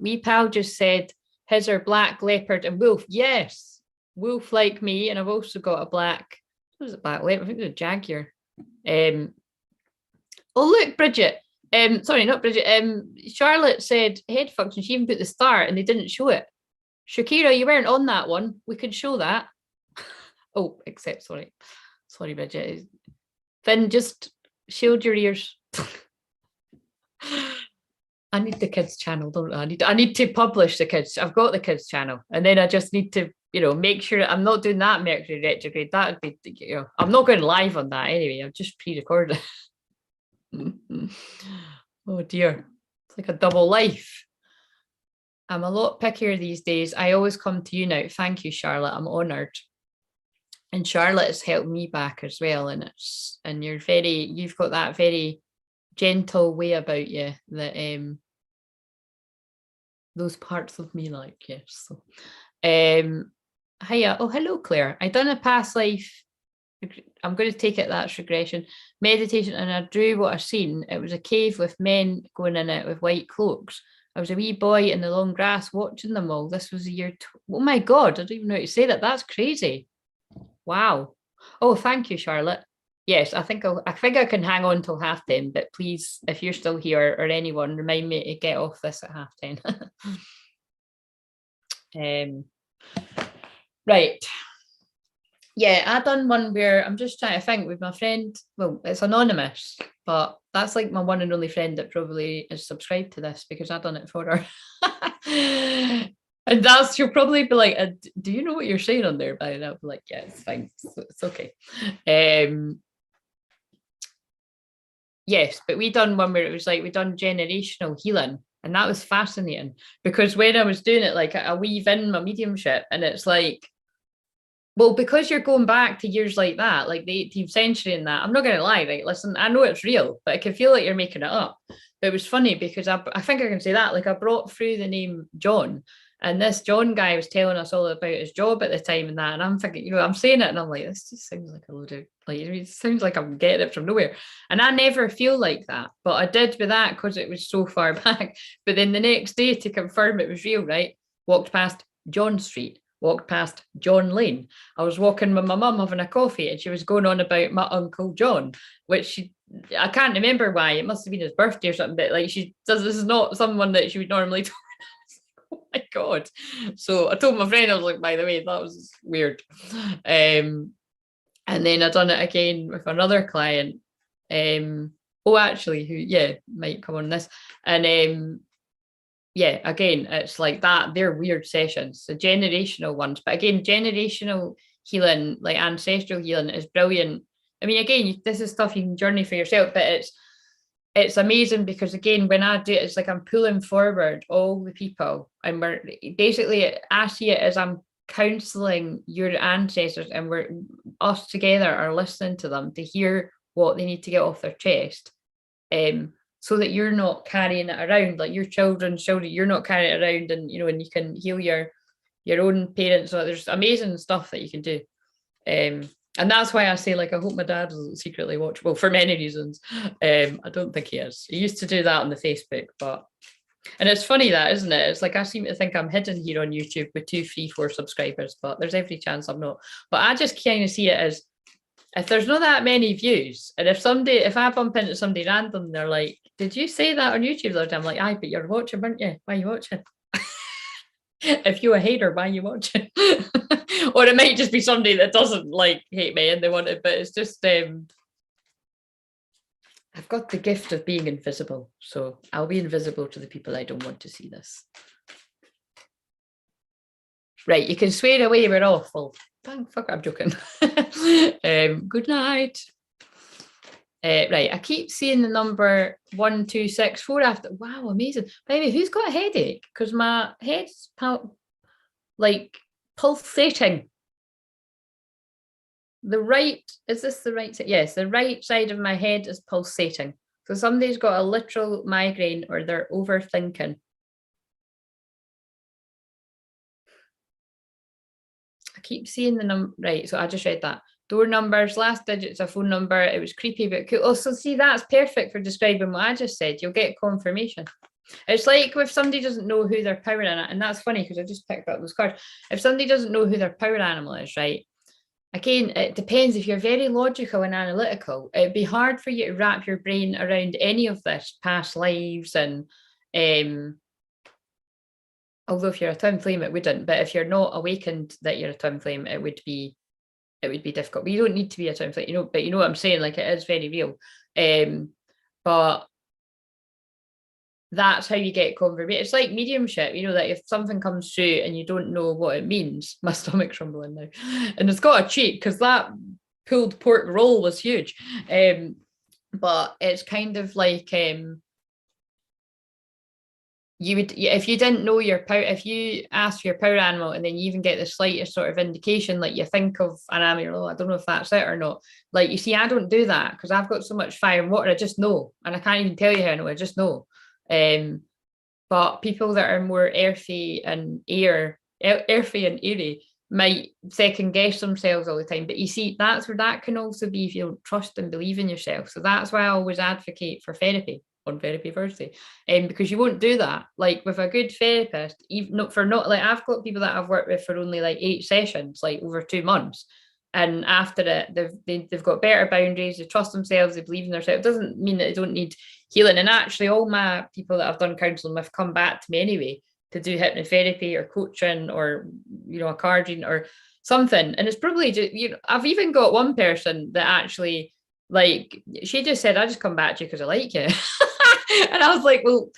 Wee pal just said his are black, leopard, and wolf. Yes, wolf like me. And I've also got a black, what was it, black leopard? I think it was a jaguar. Oh, look, Bridget. Sorry, not Bridget. Charlotte said head function. She even put the star and they didn't show it. Shakira, you weren't on that one. We could show that. Oh, except, sorry, Bridget. Finn, just shield your ears. I need the kids channel, don't I? I need to publish the kids. I've got the kids channel, and then I just need to, make sure I'm not doing that Mercury retrograde. That would be, I'm not going live on that anyway. I've just pre-recorded. Oh dear, it's like a double life. I'm a lot pickier these days. I always come to you now. Thank you, Charlotte. I'm honoured. And Charlotte has helped me back as well. And you've got that very gentle way about you that those parts of me like, yes. So hiya. Oh, hello, Claire. I done a past life. I'm going to take it that's regression meditation, and I drew what I seen. It was a cave with men going in it with white cloaks. I was a wee boy in the long grass watching them all. This was the year. Oh my God, I don't even know how to say that. That's crazy. Wow. Oh, thank you, Charlotte. Yes, I think I can hang on till 10:30, but please, if you're still here or anyone, remind me to get off this at 10:30. Right. Yeah, I done one where I'm just trying to think with my friend. Well, it's anonymous, but that's like my one and only friend that probably is subscribed to this because I done it for her. And she'll probably be like, do you know what you're saying on there? And I'll be like, yeah, it's fine. It's okay. Yes, but we done one where it was like, we done generational healing. And that was fascinating because when I was doing it, like I weave in my mediumship, and it's like, well, because you're going back to years like that, like the 18th century and that, I'm not going to lie, right? Listen, I know it's real, but I can feel like you're making it up. But it was funny because I think I can say that, like I brought through the name John, and this John guy was telling us all about his job at the time and that. And I'm thinking, I'm saying it and I'm like, this just sounds like a load of, like, it sounds like I'm getting it from nowhere. And I never feel like that, but I did with that because it was so far back. But then the next day to confirm it was real, right? Walked past John Street. Walked past John Lane. I was walking with my mum having a coffee and she was going on about my Uncle John, which I can't remember why. It must have been his birthday or something, but like she does, this is not someone that she would normally talk. Oh my God. So I told my friend, I was like, by the way, that was weird. And then I done it again with another client. Actually, who might come on this. And yeah, again, it's like that. They're weird sessions, the generational ones. But again, generational healing, like ancestral healing, is brilliant. I mean, again, this is stuff you can journey for yourself, but it's amazing because again, when I do it, it's like I'm pulling forward all the people, and we're basically, I see it as I'm counseling your ancestors, and us together are listening to them to hear what they need to get off their chest. So that you're not carrying it around, like your children's children, you're not carrying it around, and and you can heal your own parents. So there's amazing stuff that you can do. And that's why I say, like, I hope my dad doesn't secretly watch. Well, for many reasons. I don't think he is. He used to do that on the Facebook, and it's funny that, isn't it? It's like I seem to think I'm hidden here on YouTube with 2, 3, 4 subscribers, but there's every chance I'm not. But I just kind of see it as, if there's not that many views, and if I bump into somebody random, they're like, did you say that on YouTube the other time? I'm like, aye, but you're watching, weren't you? Why are you watching? If you're a hater, why are you watching? Or it might just be somebody that doesn't like hate me and they want it, but it's just, I've got the gift of being invisible. So I'll be invisible to the people I don't want to see this. Right, you can swear away, we're awful. Thank fuck, I'm joking. Good night. Right, I keep seeing the number 1264 after. Wow, amazing. Baby, who's got a headache? Because my head's like pulsating. Is this the right side? Yes, the right side of my head is pulsating. So somebody's got a literal migraine or they're overthinking. I keep seeing the number. Right, so I just read that. Door numbers, last digits, a phone number. It was creepy, but cool. Oh, so see, that's perfect for describing what I just said. You'll get confirmation. It's like if somebody doesn't know who their power animal, and that's funny because I just picked up those cards. If somebody doesn't know who their power animal is, right? Again, it depends. If you're very logical and analytical, it'd be hard for you to wrap your brain around any of this past lives and although if you're a twin flame, it wouldn't. But if you're not awakened that you're a twin flame, it would be difficult. But you don't need to be a twin flame, you know. But you know what I'm saying? Like, it is very real. But that's how you get confirmation. It's like mediumship, you know, that if something comes through and you don't know what it means, my stomach's rumbling now, and it's got a cheek because that pulled pork roll was huge. But it's kind of like you would, if you didn't know your power, if you ask for your power animal and then you even get the slightest sort of indication, like you think of an animal, I don't know if that's it or not. Like, you see, I don't do that because I've got so much fire and water, I just know, and I can't even tell you how I know, I just know. But people that are more earthy and airy might second guess themselves all the time. But you see, that's where that can also be if you don't trust and believe in yourself. So that's why I always advocate for therapy on Therapy Thursday, because you won't do that. Like with a good therapist, even not for not like I've got people that I've worked with for only like 8 sessions, like over 2 months. And after it, they've got better boundaries, they trust themselves, they believe in themselves. It doesn't mean that they don't need healing. And actually, all my people that I've done counselling with come back to me anyway to do hypnotherapy or coaching or, you know, a card reading or something. And it's probably just, you know, I've even got one person that actually, like, she just said, I just come back to you because I like you. And I was like, well,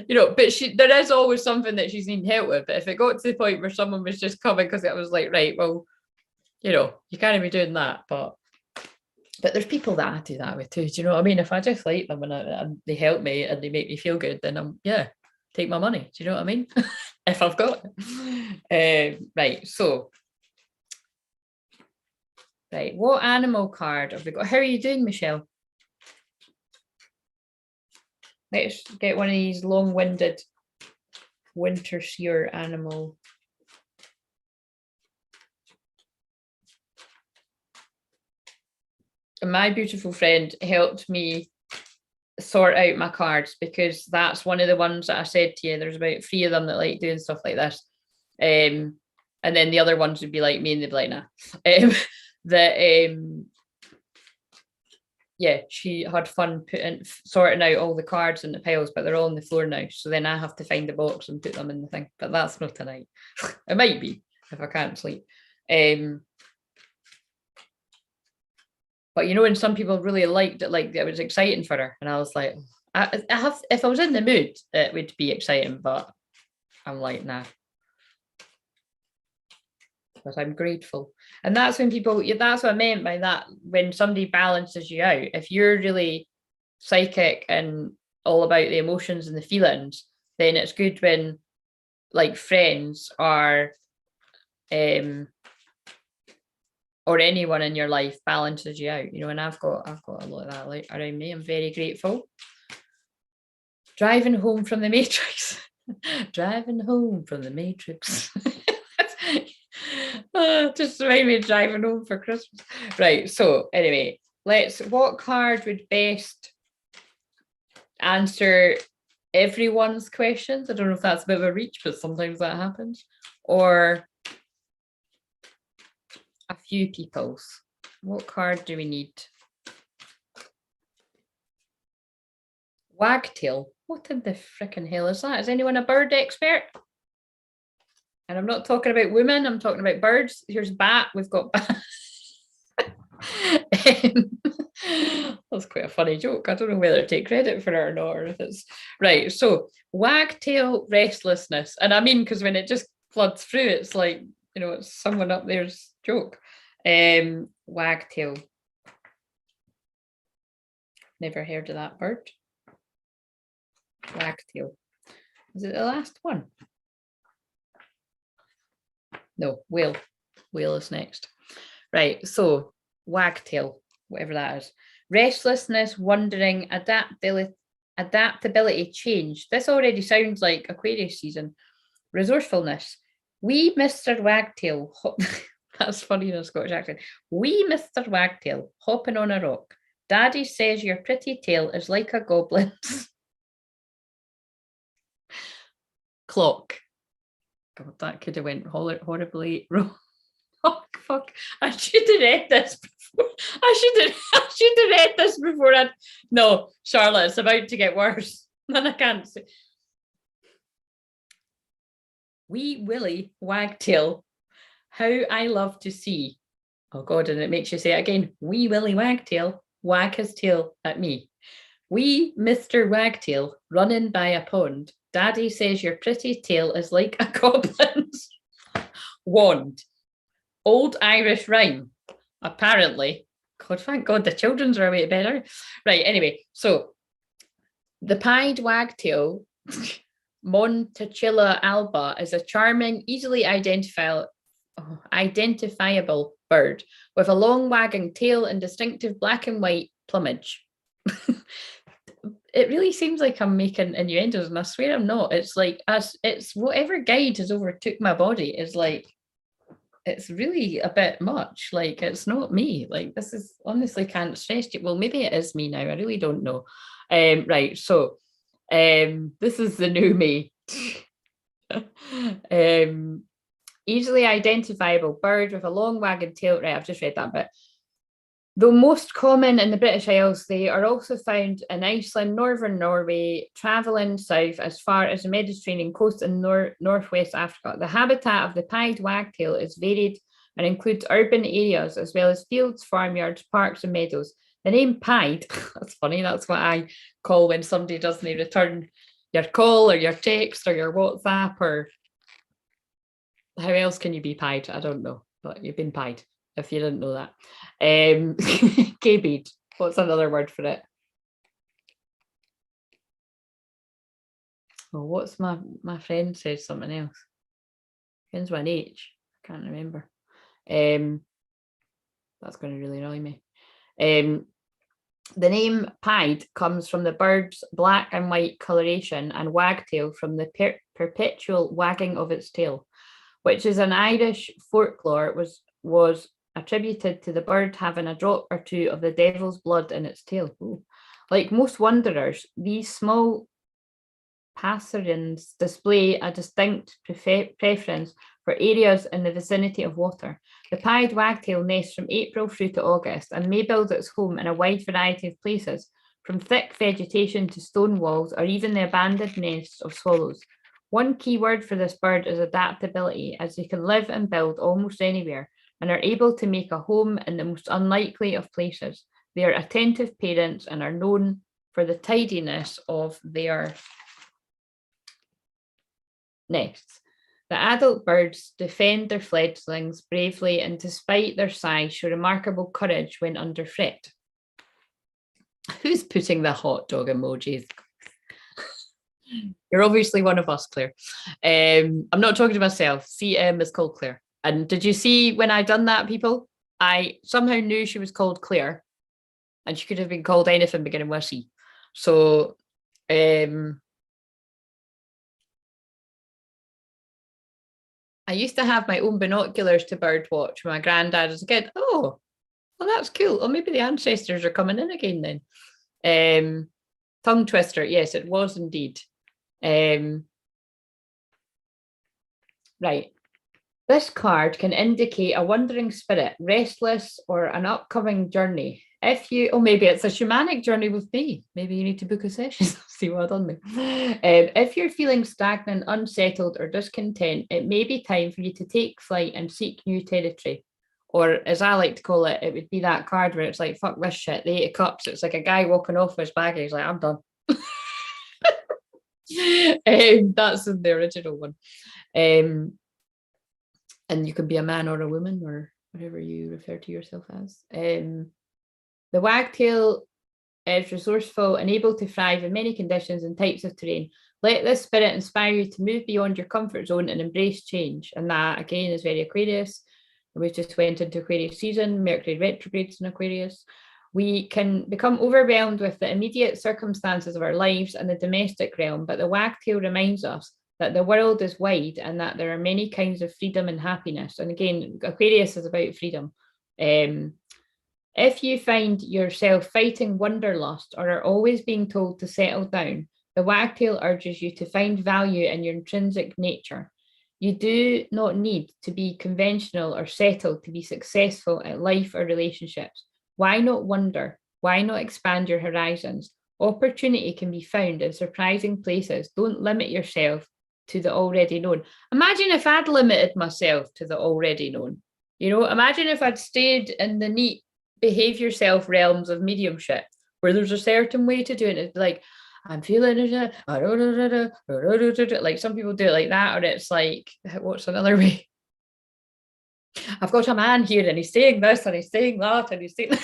you know, but there is always something that she's needing help with. But if it got to the point where someone was just coming because it was like, right, well, you know, you can't be doing that. But there's people that I do that with too. Do you know what I mean? If I just like them and they help me and they make me feel good, then take my money. Do you know what I mean? If I've got it. Right. So, right. What animal card have we got? How are you doing, Michelle? Let's get one of these long-winded winter seer animal. And my beautiful friend helped me sort out my cards because that's one of the ones that I said to you. There's about 3 of them that like doing stuff like this. And then the other ones would be like me and they'd be like, nah. Yeah, she had fun sorting out all the cards in the piles, but they're all on the floor now. So then I have to find the box and put them in the thing. But that's not tonight. It might be if I can't sleep. But you know, when some people really liked it, like it was exciting for her, and I was like, if I was in the mood, it would be exciting. But I'm like, nah. But I'm grateful, and that's when people. That's what I meant by that. When somebody balances you out, if you're really psychic and all about the emotions and the feelings, then it's good when, like, friends are, or anyone in your life balances you out, you know. And I've got a lot of that like around me. I'm very grateful. Driving home from the Matrix. Driving home from the Matrix. Just remind me of driving home for Christmas. Right, so anyway, what card would best answer everyone's questions? I don't know if that's a bit of a reach, but sometimes that happens. Or a few people's. What card do we need? Wagtail. What in the frickin' hell is that? Is anyone a bird expert? And I'm not talking about women, I'm talking about birds. Here's bat. We've got bat. That's quite a funny joke. I don't know whether to take credit for it or not, or if it's right. So wagtail restlessness. And I mean, because when it just floods through, it's like, you know, it's someone up there's joke. Wagtail. Never heard of that bird. Wagtail. Is it the last one? No, whale. Whale is next. Right, so wagtail, whatever that is. restlessness, wondering, adaptability, change. This already sounds like Aquarius season. Resourcefulness. Wee Mr. Wagtail. That's funny in a Scottish accent. Wee Mr. Wagtail hopping on a rock. Daddy says your pretty tail is like a goblin's. Clock. God, that could have went horribly wrong. Oh fuck! I should have read this before. I should have read this before. No, Charlotte, it's about to get worse. And I can't say. Wee Willie Wagtail, how I love to see. Oh God, and it makes you say it again. Wee Willie Wagtail, wag his tail at me. Wee Mr. Wagtail, running by a pond. Daddy says your pretty tail is like a goblin's wand. Old Irish rhyme, apparently. God, thank God the children's are way better. Right, anyway, so the pied wagtail, Montecilla alba, is a charming, easily identifiable bird with a long wagging tail and distinctive black and white plumage. It really seems like I'm making innuendos, and I swear I'm not. It's like it's whatever guide has overtook my body is like, it's really a bit much. Like, it's not me. Like, this is honestly can't stress you. Well, maybe it is me now. I really don't know. Right. So this is the new me. Easily identifiable bird with a long wagged tail. Right, I've just read that bit. Though most common in the British Isles, they are also found in Iceland, northern Norway, travelling south as far as the Mediterranean coast and northwest Africa. The habitat of the pied wagtail is varied and includes urban areas as well as fields, farmyards, parks, and meadows. The name pied, that's funny, that's what I call when somebody doesn't return your call or your text or your WhatsApp, or how else can you be pied? I don't know, but you've been pied. If you didn't know that. K-bead, what's another word for it? Oh, what's my friend says something else. Begins with an H. I can't remember. That's going to really annoy me. The name pied comes from the bird's black and white coloration, and wagtail from the perpetual wagging of its tail, which is an Irish folklore was attributed to the bird having a drop or two of the devil's blood in its tail. Ooh. Like most wanderers, these small passerines display a distinct preference for areas in the vicinity of water. The pied wagtail nests from April through to August and may build its home in a wide variety of places, from thick vegetation to stone walls or even the abandoned nests of swallows. One key word for this bird is adaptability, as they can live and build almost anywhere and are able to make a home in the most unlikely of places. They are attentive parents and are known for the tidiness of their nests. The adult birds defend their fledglings bravely and, despite their size, show remarkable courage when under threat. Who's putting the hot dog emojis? You're obviously one of us, Claire. I'm not talking to myself. CM is called Claire. And did you see when I done that, people? I somehow knew she was called Claire, and she could have been called anything beginning with C. So I used to have my own binoculars to bird watch when my granddad was a kid. Oh, well, that's cool. Or maybe the ancestors are coming in again then. Tongue twister. Yes, it was indeed. Right. This card can indicate a wandering spirit, restless, or an upcoming journey. If you, oh, maybe it's a shamanic journey with me. Maybe you need to book a session. See what I've done there. If you're feeling stagnant, unsettled, or discontent, it may be time for you to take flight and seek new territory. Or, as I like to call it, it would be that card where it's like, fuck this shit, the 8 of Cups. It's like a guy walking off with his bag. He's like, I'm done. That's in the original one. And you can be a man or a woman or whatever you refer to yourself as. The wagtail is resourceful and able to thrive in many conditions and types of terrain. Let this spirit inspire you to move beyond your comfort zone and embrace change. And that, again, is very Aquarius. We just went into Aquarius season. Mercury retrogrades in Aquarius. We can become overwhelmed with the immediate circumstances of our lives and the domestic realm, but the wagtail reminds us that the world is wide and that there are many kinds of freedom and happiness. And again, Aquarius is about freedom. If you find yourself fighting wanderlust or are always being told to settle down, the wagtail urges you to find value in your intrinsic nature. You do not need to be conventional or settled to be successful at life or relationships. Why not wonder? Why not expand your horizons? Opportunity can be found in surprising places. Don't limit yourself to the already known. Imagine if I'd limited myself to the already known. Imagine if I'd stayed in the neat behave yourself realms of mediumship where there's a certain way to do it. It's like, I'm feeling it, like some people do it like that, or it's like, what's another way? I've got a man here and he's saying this and he's saying that and he's saying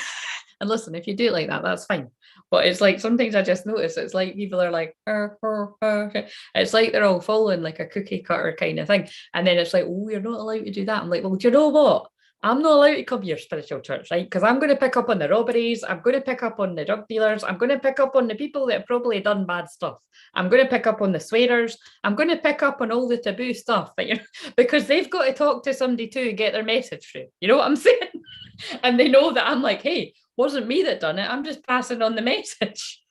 and listen, if you do it like that, that's fine. But it's like sometimes I just notice it's like people are like, it's like they're all following like a cookie cutter kind of thing. And then it's like, oh, you're not allowed to do that. I'm like, well, do you know what? I'm not allowed to come to your spiritual church, right? Because I'm going to pick up on the robberies. I'm going to pick up on the drug dealers. I'm going to pick up on the people that have probably done bad stuff. I'm going to pick up on the swearers. I'm going to pick up on all the taboo stuff because they've got to talk to somebody too and get their message through. You know what I'm saying? And they know that I'm like, hey, wasn't me that done it. I'm just passing on the message.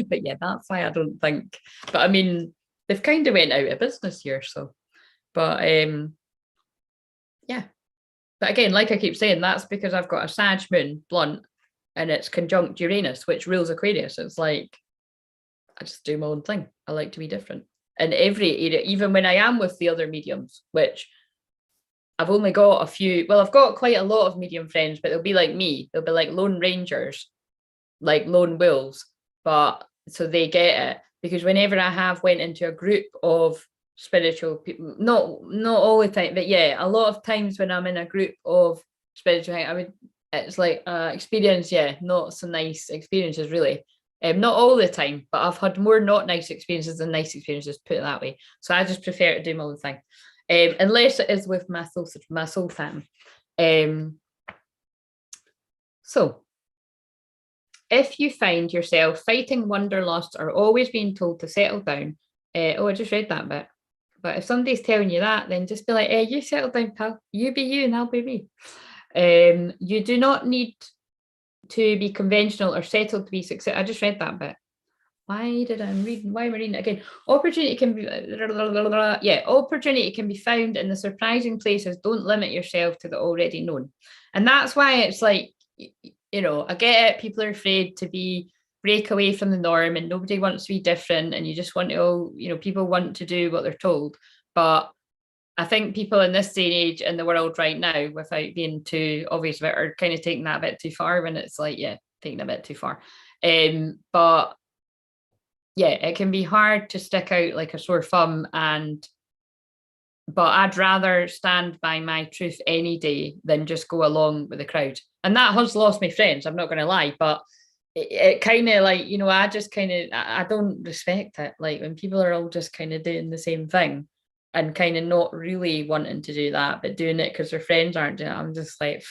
But yeah, that's why I don't think. But I mean, they've kind of went out of business here. So, but yeah. But again, like I keep saying, that's because I've got a Sag moon, blunt, and it's conjunct Uranus, which rules Aquarius. It's like, I just do my own thing. I like to be different. In every area, even when I am with the other mediums, which I've only got a few, well, I've got quite a lot of medium friends, but they'll be like me. They'll be like lone rangers, like lone wolves. But so they get it. Because whenever I have went into a group of spiritual people, not all the time, but yeah, a lot of times when I'm in a group of spiritual, it's like experience, yeah, not so nice experiences really. Not all the time, but I've had more not nice experiences than nice experiences, put it that way. So I just prefer to do my own thing, unless it is with my soul fam. So if you find yourself fighting wanderlust or always being told to settle down, I just read that bit. But if somebody's telling you that, then just be like, hey, you settle down, pal. You be you and I'll be me. You do not need to be conventional or settled to be successful. I just read that bit. Why am I reading it again? Opportunity can be, opportunity can be found in the surprising places. Don't limit yourself to the already known. And that's why it's like, I get it. People are afraid to break away from the norm and nobody wants to be different. And you just want to, people want to do what they're told. But I think people in this day and age in the world right now, without being too obvious about it, are kind of taking that a bit too far when it's like, yeah, taking a bit too far. But yeah, it can be hard to stick out like a sore thumb but I'd rather stand by my truth any day than just go along with the crowd. And that has lost me friends, I'm not going to lie, but it kind of like, I just kind of, I don't respect it. Like when people are all just kind of doing the same thing and kind of not really wanting to do that, but doing it because their friends aren't doing it. I'm just like,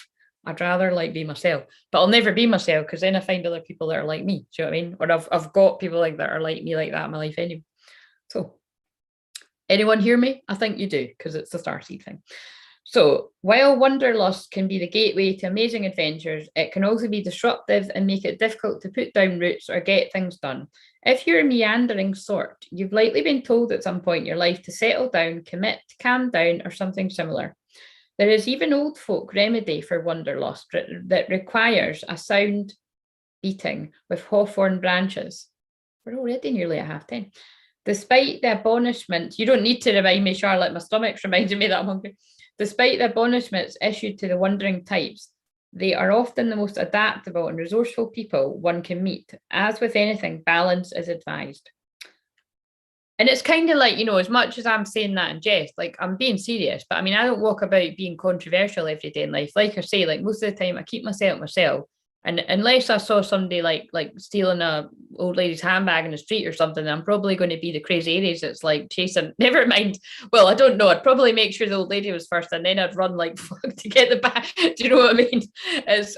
I'd rather like be myself, but I'll never be myself because then I find other people that are like me. Do you know what I mean? Or I've got people like that are like me like that in my life anyway. So anyone hear me? I think you do because it's the starseed thing. So while wanderlust can be the gateway to amazing adventures, it can also be disruptive and make it difficult to put down roots or get things done. If you're a meandering sort, you've likely been told at some point in your life to settle down, commit, calm down, or something similar. There is even old folk remedy for wanderlust that requires a sound beating with hawthorn branches. We're already nearly at 10:30. Despite the admonishments, you don't need to remind me, Charlotte, my stomach's reminding me that I'm hungry. Despite the admonishments issued to the wandering types, they are often the most adaptable and resourceful people one can meet. As with anything, balance is advised. And it's kind of like, as much as I'm saying that in jest, like I'm being serious, but I mean, I don't walk about being controversial every day in life. Like I say, like most of the time I keep myself. And unless I saw somebody like stealing a old lady's handbag in the street or something, I'm probably going to be the crazy Aries that's like chasing. Never mind. Well, I don't know. I'd probably make sure the old lady was first, and then I'd run like fuck to get the bag. Do you know what I mean?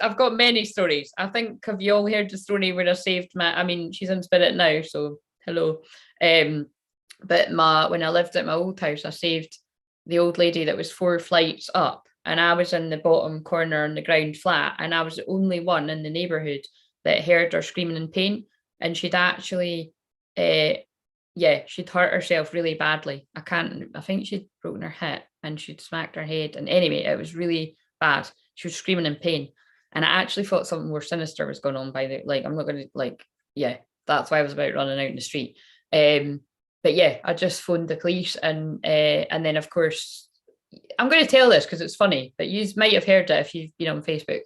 I've got many stories. I think, have you all heard the story where I saved my? I mean, she's in spirit now, so hello. But when I lived at my old house, I saved the old lady that was 4 flights up, and I was in the bottom corner on the ground flat, and I was the only one in the neighborhood that heard her screaming in pain. And she'd actually, she'd hurt herself really badly. I think she'd broken her hip and she'd smacked her head. And anyway, it was really bad. She was screaming in pain. And I actually thought something more sinister was going on I'm not going to, that's why I was about running out in the street. But yeah, I just phoned the police, and then of course I'm going to tell this because it's funny, but you might have heard it if you've been on Facebook.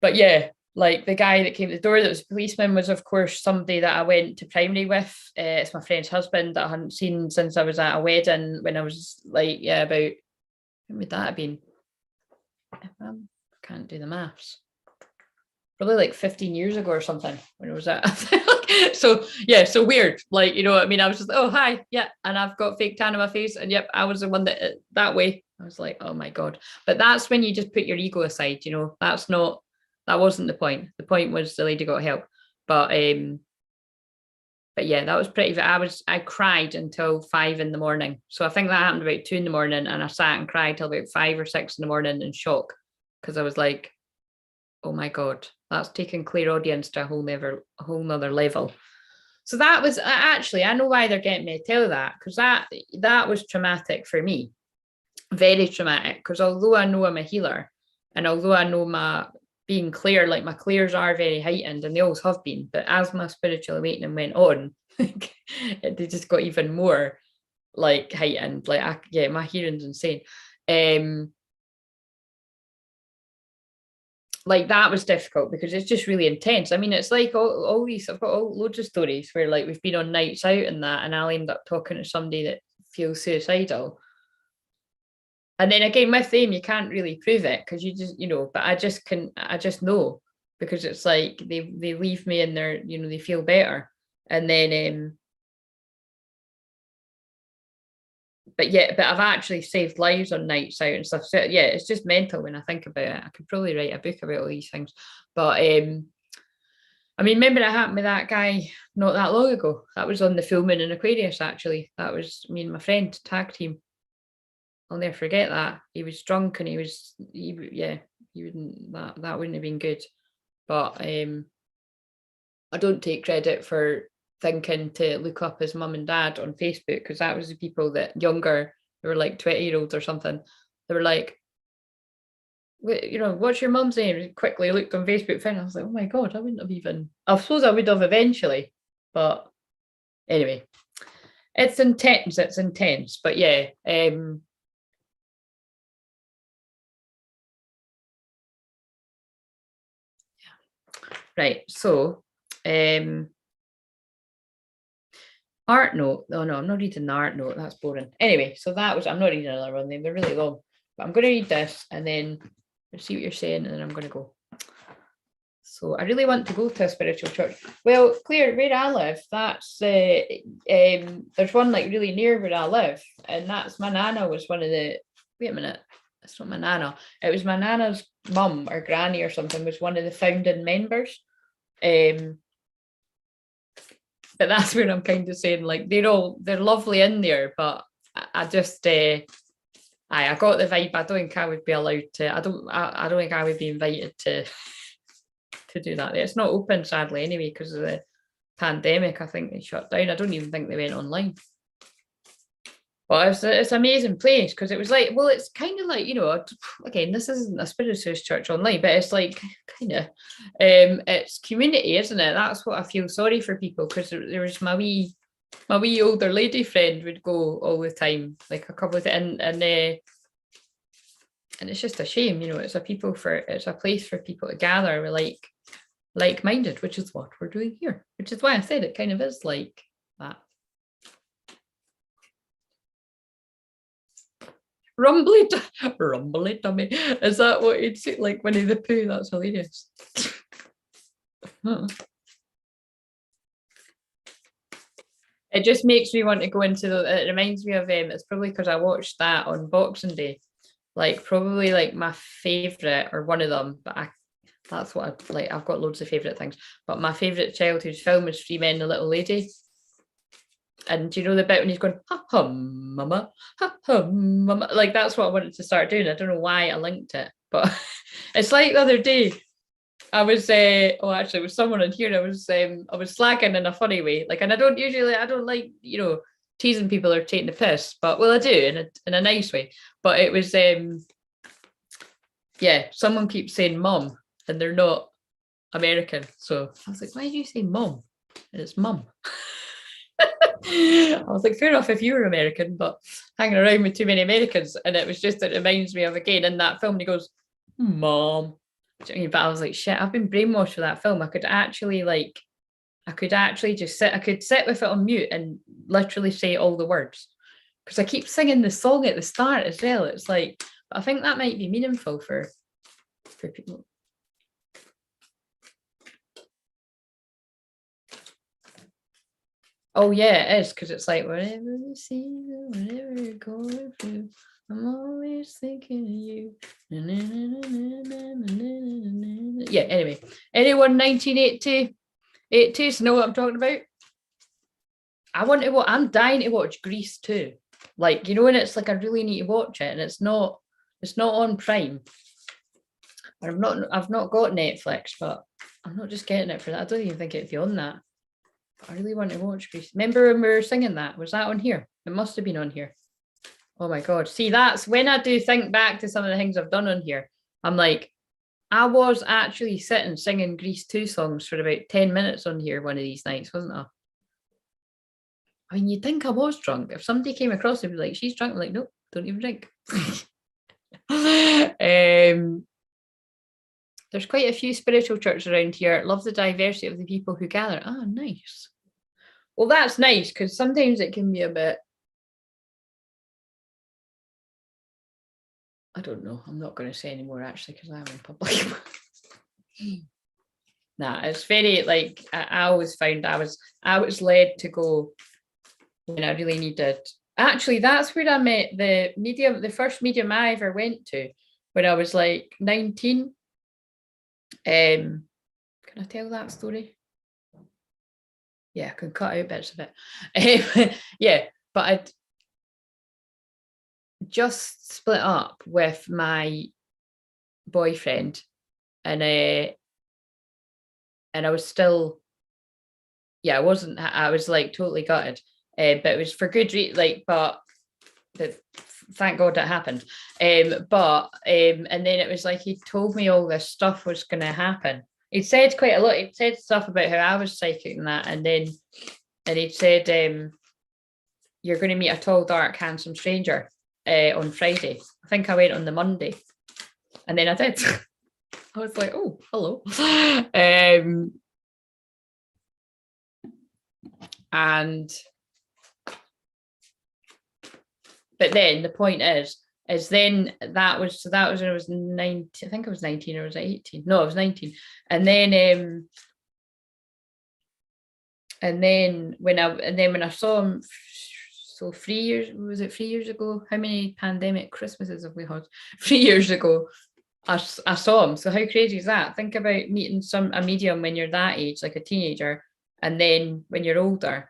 But yeah, like the guy that came to the door that was a policeman was of course somebody that I went to primary with. It's my friend's husband that I hadn't seen since I was at a wedding when I was about, when would that have been? I can't do the maths. Probably 15 years ago or something when it was at. So yeah, so weird. You know what I mean? I was just, oh, hi. Yeah. And I've got fake tan on my face. And yep, I was the one that way. I was like, oh my God. But that's when you just put your ego aside, you know, that wasn't the point. The point was the lady got help. But yeah, that was pretty, I cried until 5 a.m. So I think that happened about 2 a.m. and I sat and cried till about 5 or 6 a.m. in shock. Because I was like, oh my God, that's taking clairaudience to a whole nother level. So that was actually, I know why they're getting me to tell that, because that was traumatic for me, very traumatic. Because although I know I'm a healer, and although I know my being clear, my clears are very heightened, and they always have been, but as my spiritual awakening went on, they just got even more heightened. My hearing's insane. That was difficult because it's just really intense. I mean, it's all these, I've got loads of stories where we've been on nights out and that, and I'll end up talking to somebody that feels suicidal. And then again, with them, you can't really prove it because you just, but I just know, because it's they leave me and they feel better. And then, but I've actually saved lives on nights out and stuff. So yeah, it's just mental when I think about it. I could probably write a book about all these things. But I mean, remember it happened with that guy not that long ago. That was on the full moon in Aquarius, actually. That was me and my friend tag team. I'll never forget that. He was drunk and he wouldn't, that wouldn't have been good. But I don't take credit for thinking to look up his mum and dad on Facebook, because that was the people that younger, they were 20-year-olds or something. They were like, what's your mum's name? Quickly looked on Facebook, and I was like, oh my God, I wouldn't have even, I suppose I would have eventually. But anyway, it's intense. But yeah, right. So art note. Oh no, I'm not reading the art note. That's boring. Anyway, so I'm not reading another one. They're really long. But I'm going to read this and then see what you're saying, and then I'm going to go. So I really want to go to a spiritual church. Well, Claire, where I live, that's there's one really near where I live, and that's my nana was one of the. Wait a minute, that's not my nana. It was my nana's mum or granny or something was one of the founding members. But that's where I'm kind of saying they're lovely in there, but I just I got the vibe. I don't think I would be allowed to. I don't think I would be invited to do that. It's not open, sadly, anyway, because of the pandemic. I think they shut down. I don't even think they went online. But it's an amazing place, because it was it's kind of again, this isn't a spiritualist church online, but it's kind of it's community, isn't it? That's what I feel sorry for people, because there was my wee older lady friend would go all the time, a couple of and it's just a shame, it's a place for people to gather with like-minded, which is what we're doing here, which is why I said it kind of is like that. rumbly tummy. Is that what you'd say? Like Winnie the Pooh? That's hilarious. It just makes me want to go into the. It reminds me of it's probably because I watched that on Boxing Day. Like probably like my favorite or one of them, but that's what I like. I've got loads of favorite things, but my favorite childhood film is Three Men and a Little Lady. And do you know the bit when he's going, ha hum, mama, ha hum, mama? Like that's what I wanted to start doing. I don't know why I linked it, but it's like the other day. I was oh actually it was someone in here. I was slacking in a funny way. Like, and I don't like, teasing people or taking the piss, but well I do in a nice way. But it was yeah, someone keeps saying mum and they're not American. So I was like, why do you say mum? And it's mum. I was like, fair enough if you were American, but hanging around with too many Americans. And it reminds me of again in that film, he goes, mom. Do you know what I mean? But I was like, shit, I've been brainwashed for that film. I could actually just sit with it on mute and literally say all the words. Because I keep singing the song at the start as well. It's like, but I think that might be meaningful for people. Oh yeah, it is, because it's like whatever you see, whatever you're going through, I'm always thinking of you. Yeah, anyway. Anyone 1982 know what I'm talking about? I'm dying to watch Grease too. Like, and it's like I really need to watch it, and it's not on Prime. I've not got Netflix, but I'm not just getting it for that. I don't even think it'd be on that. I really want to watch Grease. Remember when we were singing that? Was that on here? It must have been on here. Oh my God. See, that's when I do think back to some of the things I've done on here. I'm like, I was actually sitting singing Grease 2 songs for about 10 minutes on here one of these nights, wasn't I? I mean, you'd think I was drunk. If somebody came across and be like, she's drunk, I'm like, nope, don't even drink. There's quite a few spiritual churches around here. Love the diversity of the people who gather. Ah, nice. Well, that's nice, because sometimes it can be a bit, I don't know. I'm not going to say anymore actually, because I'm in public. Nah, it's very like I always found I was led to go when I really needed. Actually, that's where I met the first medium I ever went to when I was like 19. Can I tell that story? Yeah, I can cut out bits of it. Yeah, but I'd just split up with my boyfriend, and I was still, yeah, I was like totally gutted, but it was for good reason, like, but thank God it happened. And then it was like he told me all this stuff was going to happen. He'd said quite a lot. He'd said stuff about how I was psychic and that, and he'd said, you're going to meet a tall, dark, handsome stranger on Friday. I think I went on the Monday, and then I did. I was like, oh, hello. And but then the point is then that was when I was 19. I think I was 19 or was I 18? No, I was 19. And then when I saw him, so 3 years ago? How many pandemic Christmases have we had? 3 years ago, I saw him. So how crazy is that? Think about meeting a medium when you're that age, like a teenager, and then when you're older,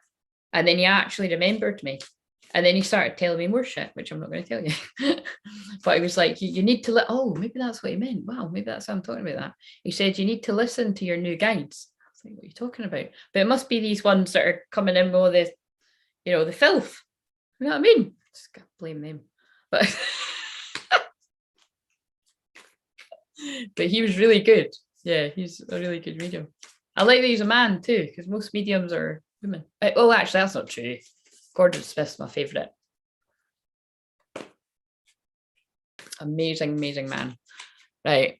and then he actually remembered me. And then he started telling me more shit, which I'm not going to tell you. But he was like, you need to maybe that's what he meant. Wow, maybe that's how I'm talking about that. He said, you need to listen to your new guides. I was like, what are you talking about? But it must be these ones that are coming in with all the, the filth. You know what I mean? Just gotta blame them. But but he was really good. Yeah, he's a really good medium. I like that he's a man too, because most mediums are women. Oh, actually, that's not true. Gordon Smith's my favourite. Amazing man. Right.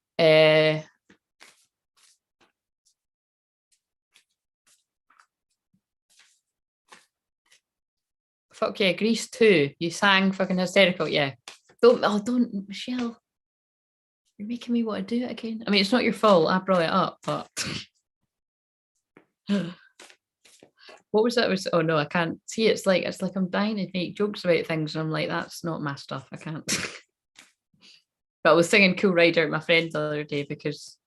Fuck yeah, Grease 2. You sang fucking hysterical, yeah. Don't, Michelle. You're making me want to do it again. I mean, it's not your fault. I brought it up, but what was that? Oh no, I can't see. It's like I'm dying to make jokes about things, and I'm like, that's not my stuff. I can't. But I was singing Cool Rider at my friend the other day because,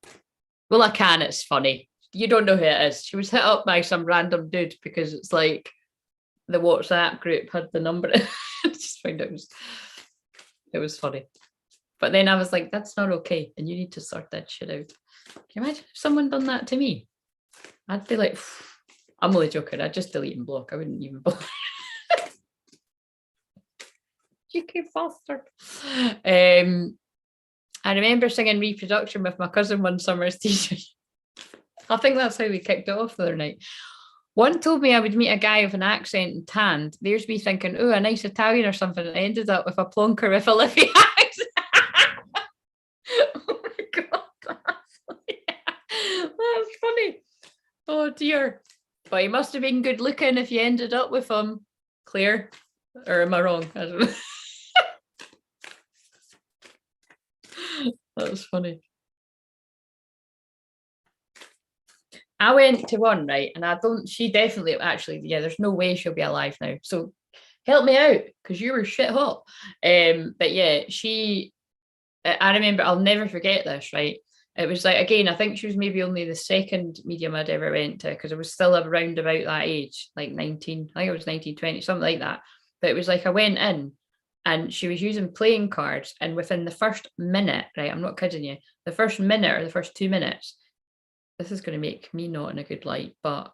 well, I can. It's funny. You don't know who it is. She was hit up by some random dude because it's like the WhatsApp group had the number. I just found it was funny. But then I was like, that's not okay. And you need to sort that shit out. Can you imagine if someone done that to me? I'd be like, I'm only joking. I'd just delete and block. I wouldn't even bother. Cheeky bastard. I remember singing Reproduction with my cousin one summer as teacher. I think that's how we kicked it off the other night. One told me I would meet a guy with an accent and tanned. There's me thinking, oh, a nice Italian or something. And I ended up with a plonker with a Liffey accent. Oh my God. That's funny. Oh dear. But he must have been good looking if you ended up with him. Claire? Or am I wrong? I don't know. That was funny. I went to one, right? And she definitely, actually, yeah, there's no way she'll be alive now. So help me out because you were shit hot. But yeah, I remember, I'll never forget this, right? It was like, again, I think she was maybe only the second medium I'd ever went to because I was still around about that age, like 19, I think it was 19, 20, something like that. But it was like I went in and she was using playing cards. And within the first minute, right, I'm not kidding you, the first minute or the first 2 minutes, this is going to make me not in a good light, but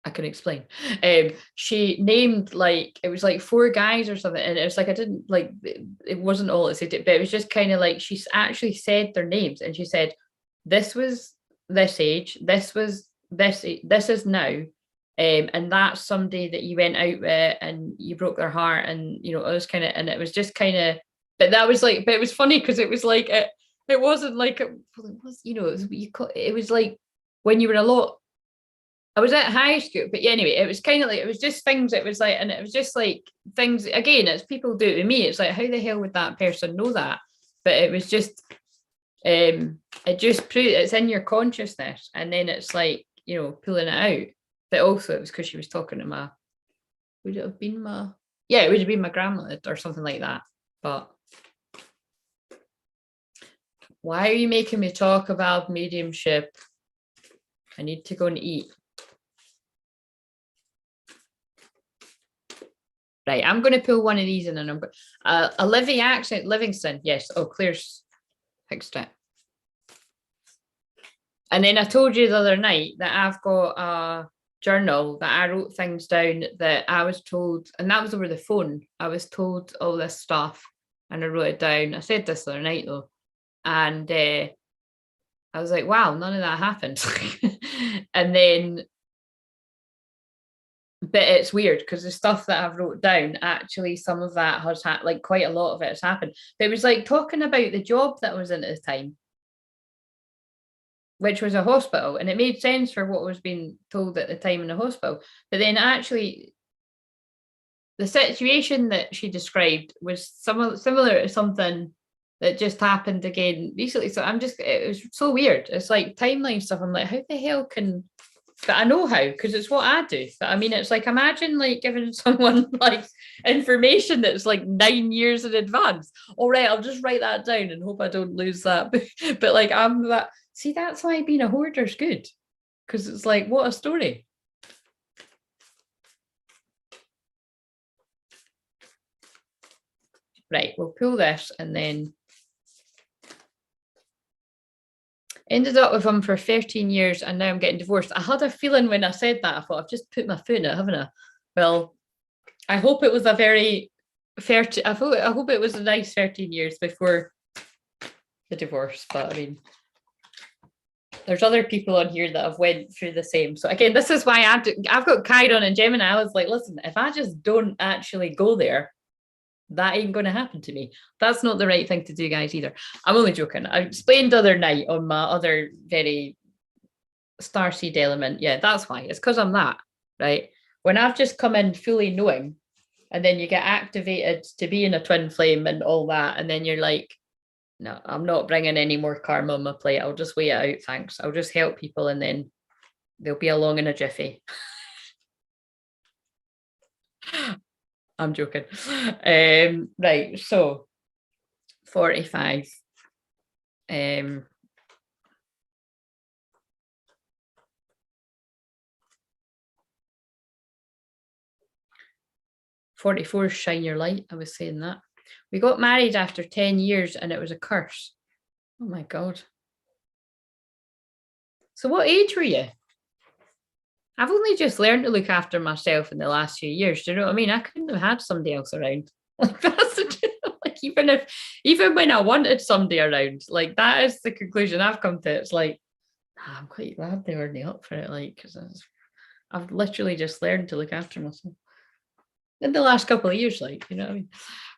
I can explain. She named like, it was like 4 guys or something. And it was like, I didn't like, it wasn't all it said, but it was just kind of like, she actually said their names and she said, this was this age, this was this is now. And that's somebody that you went out with and you broke their heart and, you know, it was kind of, and it was just kind of, but that was like, but it was funny because it was like, it wasn't like, it was, you know, it was like when you were a lot, I was at high school, but yeah, anyway, it was kind of like, it was just things, it was like, and it was just like things, again, it's people do it to me. It's like, how the hell would that person know that? But it was just, it just proved it's in your consciousness. And then it's like, you know, pulling it out. But also it was because she was talking to would it have been it would have been my grandmother or something like that. But why are you making me talk about mediumship? I need to go and eat. Right, I'm going to pull one of these in and I'm going a Livy accent, Livingston. Yes. Oh, Claire's fixed it. And then I told you the other night that I've got a journal that I wrote things down that I was told, and that was over the phone. I was told all this stuff and I wrote it down. I said this the other night though. And I was like, wow, none of that happened. And then, but it's weird because the stuff that I've wrote down, actually, some of that has had, like quite a lot of it has happened. But it was like talking about the job that I was in at the time, which was a hospital, and it made sense for what was being told at the time in the hospital. But then actually, the situation that she described was similar to something that just happened again recently. So it was so weird. It's like timeline stuff. I'm like, how the hell can, but I know how, because it's what I do. But I mean, it's like, imagine like giving someone like information that's like 9 years in advance. All right, I'll just write that down and hope I don't lose that. But like, I'm that, see, that's why being a hoarder's good. Because it's like, what a story. Right, we'll pull this and then ended up with him for 13 years and now I'm getting divorced. I had a feeling when I said that, I thought, I've just put my foot in it, haven't I? Well, I hope it was a very I hope it was a nice 13 years before the divorce. But I mean, there's other people on here that have went through the same. So again, this is why I've got Chiron and Gemini. I was like, listen, if I just don't actually go there, that ain't going to happen to me. That's not the right thing to do, guys, either. I'm only joking. I explained the other night on my other very starseed element. Yeah, that's why. It's because I'm that, right? When I've just come in fully knowing, And then you get activated to be in a twin flame and all that. And then you're like, no, I'm not bringing any more karma on my plate. I'll just wait it out. Thanks. I'll just help people and then they'll be along in a jiffy. I'm joking. Right. So 45. 44 shine your light. I was saying that. We got married after 10 years and it was a curse. Oh my God. So what age were you? I've only just learned to look after myself in the last few years. Do you know what I mean? I couldn't have had somebody else around. Like that's like even when I wanted somebody around, like that is the conclusion I've come to. It's like I'm quite glad they weren't up for it, like because I've literally just learned to look after myself in the last couple of years, like you know what I mean.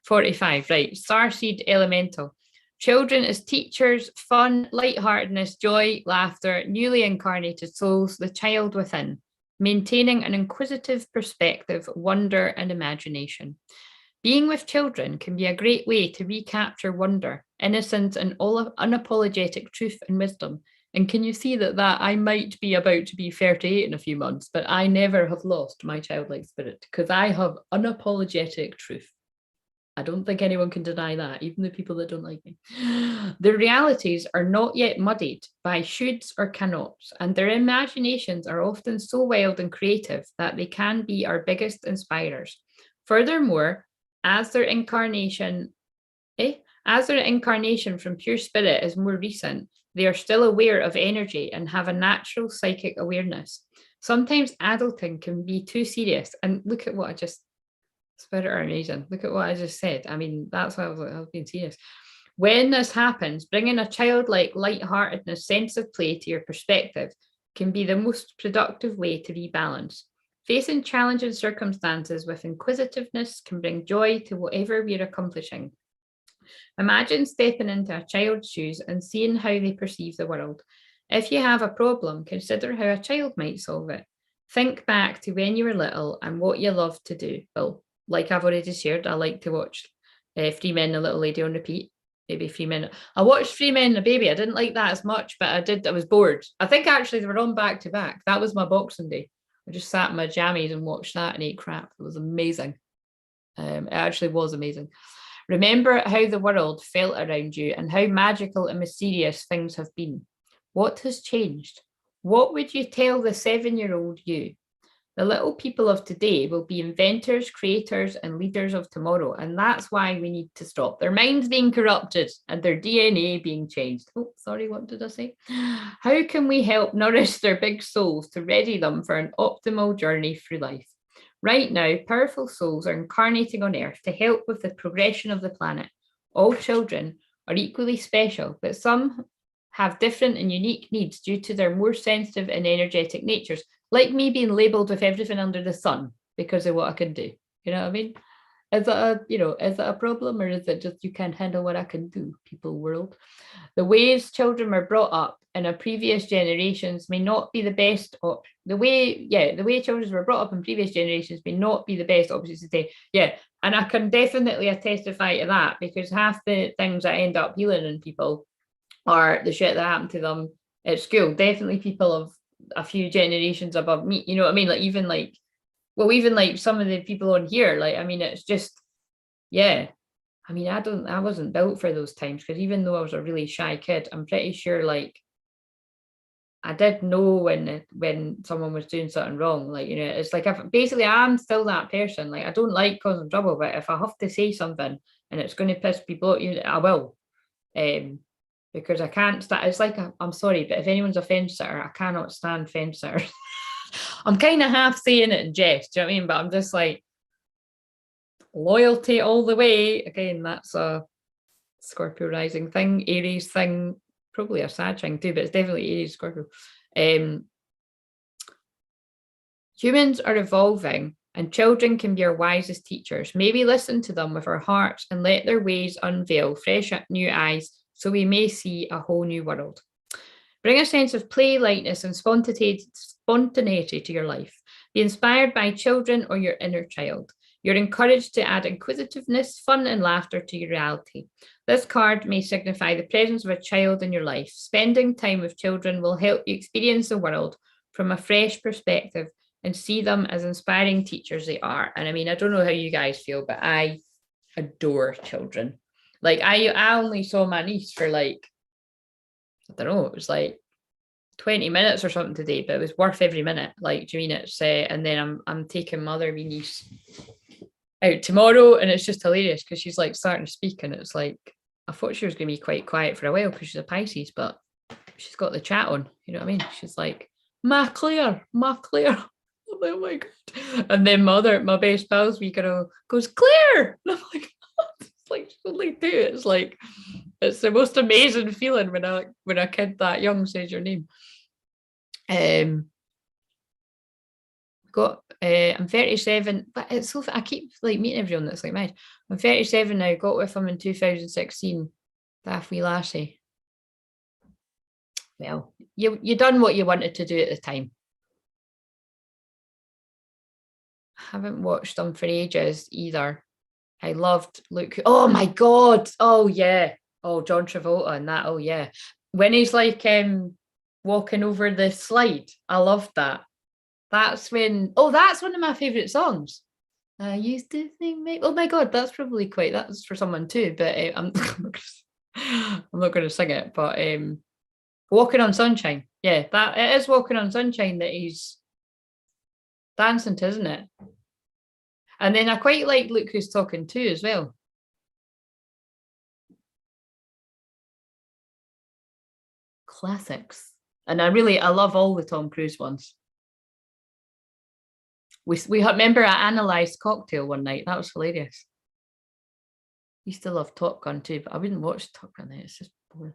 45, right? Starseed Elemental. Children as teachers, fun, lightheartedness, joy, laughter, newly incarnated souls, the child within, maintaining an inquisitive perspective, wonder, and imagination. Being with children can be a great way to recapture wonder, innocence, and all unapologetic truth and wisdom. And can you see that I might be about to be 38 in a few months, but I never have lost my childlike spirit because I have unapologetic truth. I don't think anyone can deny that, even the people that don't like me. The realities are not yet muddied by shoulds or cannots, and their imaginations are often so wild and creative that they can be our biggest inspirers. Furthermore, as their incarnation from pure spirit is more recent, they are still aware of energy and have a natural psychic awareness. Sometimes adulting can be too serious. And look at what I just spirit are amazing. Look at what I just said. I mean, that's why I was being serious. When this happens, bringing a childlike lightheartedness, sense of play to your perspective can be the most productive way to rebalance. Facing challenging circumstances with inquisitiveness can bring joy to whatever we're accomplishing. Imagine stepping into a child's shoes and seeing how they perceive the world. If you have a problem, consider how a child might solve it. Think back to when you were little and what you loved to do. Well, like I've already shared, I like to watch Three Men and a Little Lady on repeat. Maybe 3 Men. I watched 3 Men and a Baby. I didn't like that as much, but I was bored. I think actually they were on back to back. That was my Boxing Day. I just sat in my jammies and watched that and ate crap. It was amazing. It actually was amazing. Remember how the world felt around you and how magical and mysterious things have been. What has changed? What would you tell the 7-year-old you? The little people of today will be inventors, creators, and leaders of tomorrow. And that's why we need to stop their minds being corrupted and their DNA being changed. Oh, sorry, what did I say? How can we help nourish their big souls to ready them for an optimal journey through life? Right now, powerful souls are incarnating on Earth to help with the progression of the planet. All children are equally special, but some have different and unique needs due to their more sensitive and energetic natures, like me being labeled with everything under the sun because of what I can do. You know what I mean? Is that a problem, or is it just you can't handle what I can do, people world? The ways children were brought up in a previous generations may not be the best. The way children were brought up in previous generations may not be the best options today. Yeah, and I can definitely testify to that because half the things I end up healing in people are the shit that happened to them at school. Definitely people of a few generations above me. You know what I mean? Like even like some of the people on here. Like I mean, it's just yeah. I mean, I wasn't built for those times because even though I was a really shy kid, I'm pretty sure like I did know when someone was doing something wrong. Like, you know, it's like I'm still that person. Like I don't like causing trouble, but if I have to say something and it's going to piss people off, I will. Because I can't stand. It's like I'm sorry, but if anyone's a fence sitter, I cannot stand fence sitters. I'm kind of half saying it in jest, do you know what I mean? But I'm just like loyalty all the way. Again, that's a Scorpio rising thing, Aries thing, probably a Sag thing too, but it's definitely Aries, Scorpio. Humans are evolving and children can be our wisest teachers. Maybe listen to them with our hearts and let their ways unveil fresh new eyes so we may see a whole new world. Bring a sense of play, lightness, and spontaneity to your life. Be inspired by children or your inner child. You're encouraged to add inquisitiveness, fun, and laughter to your reality. This card may signify the presence of a child in your life. Spending time with children will help you experience the world from a fresh perspective and see them as inspiring teachers they are. And I mean, I don't know how you guys feel, but I adore children. Like I only saw my niece for like, I don't know, it was like 20 minutes or something today, but it was worth every minute. Like, do you mean it's and then I'm taking my other wee niece out tomorrow, and it's just hilarious because she's like starting to speak, and it's like I thought she was going to be quite quiet for a while because she's a Pisces, but she's got the chat on. You know what I mean? She's like, "Ma Claire, Ma Claire." I'm like, oh my god! And then my best pal's wee girl goes, "Claire," and I'm like, it's like she's only two. It's like it's the most amazing feeling when a kid that young says your name. I'm 37, but it's so I keep like meeting everyone that's like mad. I'm 37 now, got with him in 2016, that wee lassie. Well, you done what you wanted to do at the time. I haven't watched them for ages either. I loved Luke. Oh my god. Oh yeah. Oh, John Travolta and that. Oh yeah. When he's like walking over the slide. I loved that. That's when that's one of my favorite songs. I used to think, oh my god, that's probably that's for someone too, but I'm not going to sing it. But Walking on Sunshine, yeah, that it is Walking on Sunshine that he's dancing to, isn't it? And then I quite like Look Who's Talking too as well. Classics, and I love all the Tom Cruise ones. We remember I analysed Cocktail one night. That was hilarious. Used to love Top Gun too, but I wouldn't watch Top Gun. It's just boring.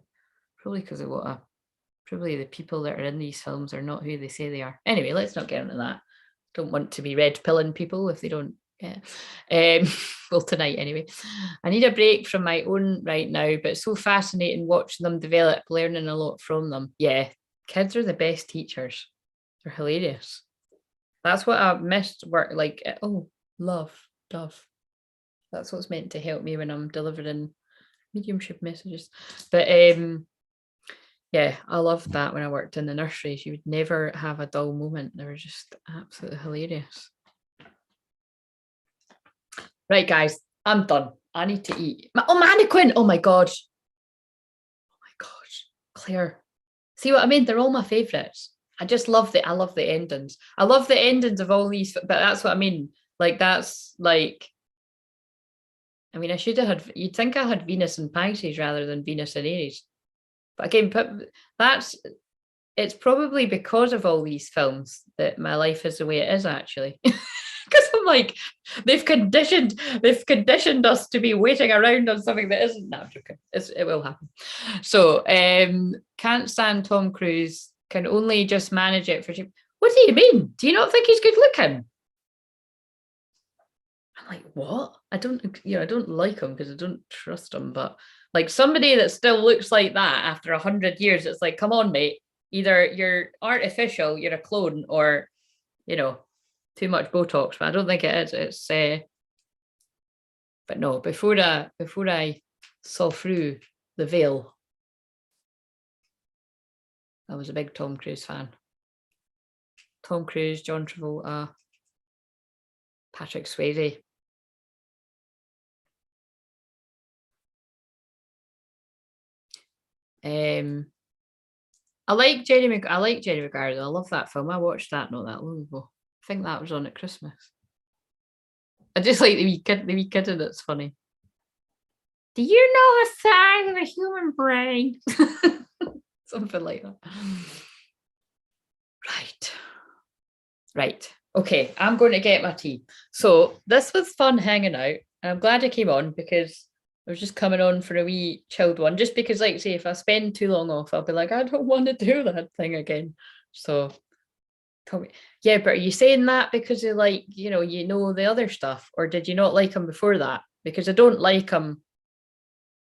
Probably because of probably the people that are in these films are not who they say they are. Anyway, let's not get into that. Don't want to be red pilling people if they don't. Yeah. Well, tonight anyway. I need a break from my own right now, but it's so fascinating watching them develop, learning a lot from them. Yeah, kids are the best teachers. They're hilarious. That's what I missed work like. Oh, love. That's what's meant to help me when I'm delivering mediumship messages. But yeah, I loved that when I worked in the nursery. You would never have a dull moment. They were just absolutely hilarious. Right, guys, I'm done. I need to eat. Mannequin! Oh my god. Oh my gosh. Claire. See what I mean? They're all my favourites. I love the endings. I love the endings of all these, but that's what I mean. Like that's like I mean, I should have had you'd think I had Venus and Pisces rather than Venus and Aries. But again, it's probably because of all these films that my life is the way it is actually. Because I'm like, they've conditioned us to be waiting around on something that isn't natural. It will happen. So can't stand Tom Cruise, can only just manage it for what do you mean? Do you not think he's good looking? I'm like, what? I don't like him because I don't trust him, but like somebody that still looks like that after 100 years, it's like, come on, mate. Either you're artificial, you're a clone, or too much Botox. But I don't think it is. It's but no, before I saw through the veil, I was a big Tom Cruise fan. Tom Cruise, John Travolta, Patrick Swayze. I like Jerry Maguire. I love that film. I watched that not that long ago. I think that was on at Christmas. I just like the wee kid and it's funny. Do you know the size of a human brain? Something like that. Right. Okay, I'm going to get my tea. So this was fun hanging out. And I'm glad I came on because I was just coming on for a wee chilled one. Just because, like, say, if I spend too long off, I'll be like, I don't want to do that thing again. So tell me, yeah, but are you saying that because you like, the other stuff, or did you not like him before that? Because I don't like him.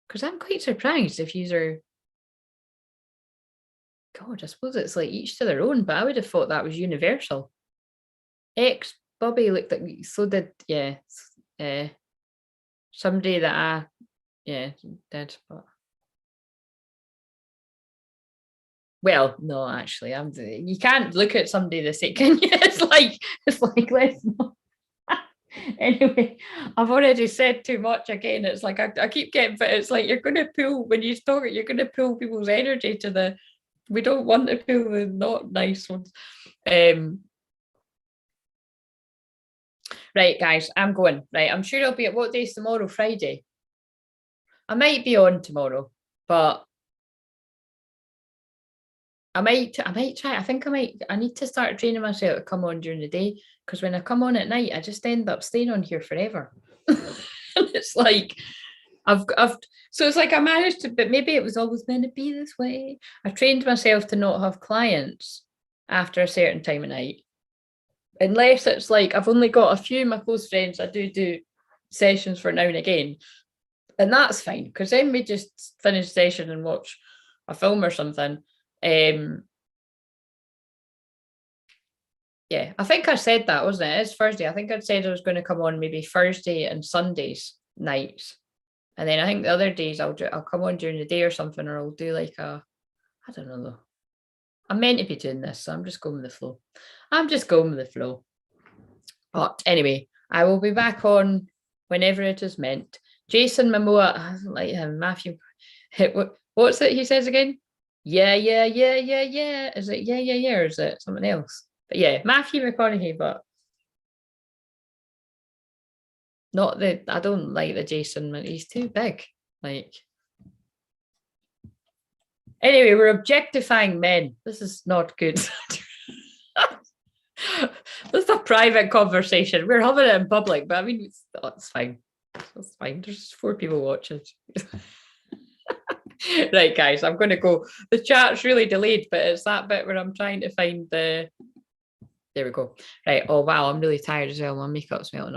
Because I'm quite surprised if you are. God, I suppose it's like each to their own, but I would have thought that was universal. Bobby looked like so did somebody that I did, but well, no, actually, you can't look at somebody the same, can you? It's like let's not. Anyway, I've already said too much again. It's like I keep getting, but it's like you're going to pull when you talk, you're going to pull people's energy to the. We don't want to pull the not nice ones. Right, guys, I'm going. Right, I'm sure I'll be at what day's tomorrow? Friday. I might be on tomorrow, but I might try. I think I need to start training myself to come on during the day because when I come on at night, I just end up staying on here forever. And it's like I've so it's like I managed to, but maybe it was always meant to be this way. I trained myself to not have clients after a certain time of night. Unless it's like I've only got a few of my close friends I do sessions for now and again. And that's fine because then we just finish session and watch a film or something. Yeah, I think I said that, wasn't it? It's Thursday. I think I'd said I was going to come on maybe Thursday and Sundays nights. And then I think the other days I'll come on during the day or something, or I'll do like I don't know though. I'm meant to be doing this, so I'm just going with the flow. I'm just going with the flow. But anyway, I will be back on whenever it is meant. Jason Momoa, I don't like him. Matthew, what's it he says again? Yeah. Is it yeah, or is it something else? But yeah, Matthew McConaughey, but not I don't like the Jason, he's too big. Like, anyway, we're objectifying men. This is not good. This is a private conversation. We're having it in public, but I mean, it's fine. It's fine. There's 4 people watching. Right, guys, I'm going to go. The chat's really delayed, but it's that bit where I'm trying to find the. There we go. Right. Oh, wow. I'm really tired as well. My makeup's melting off.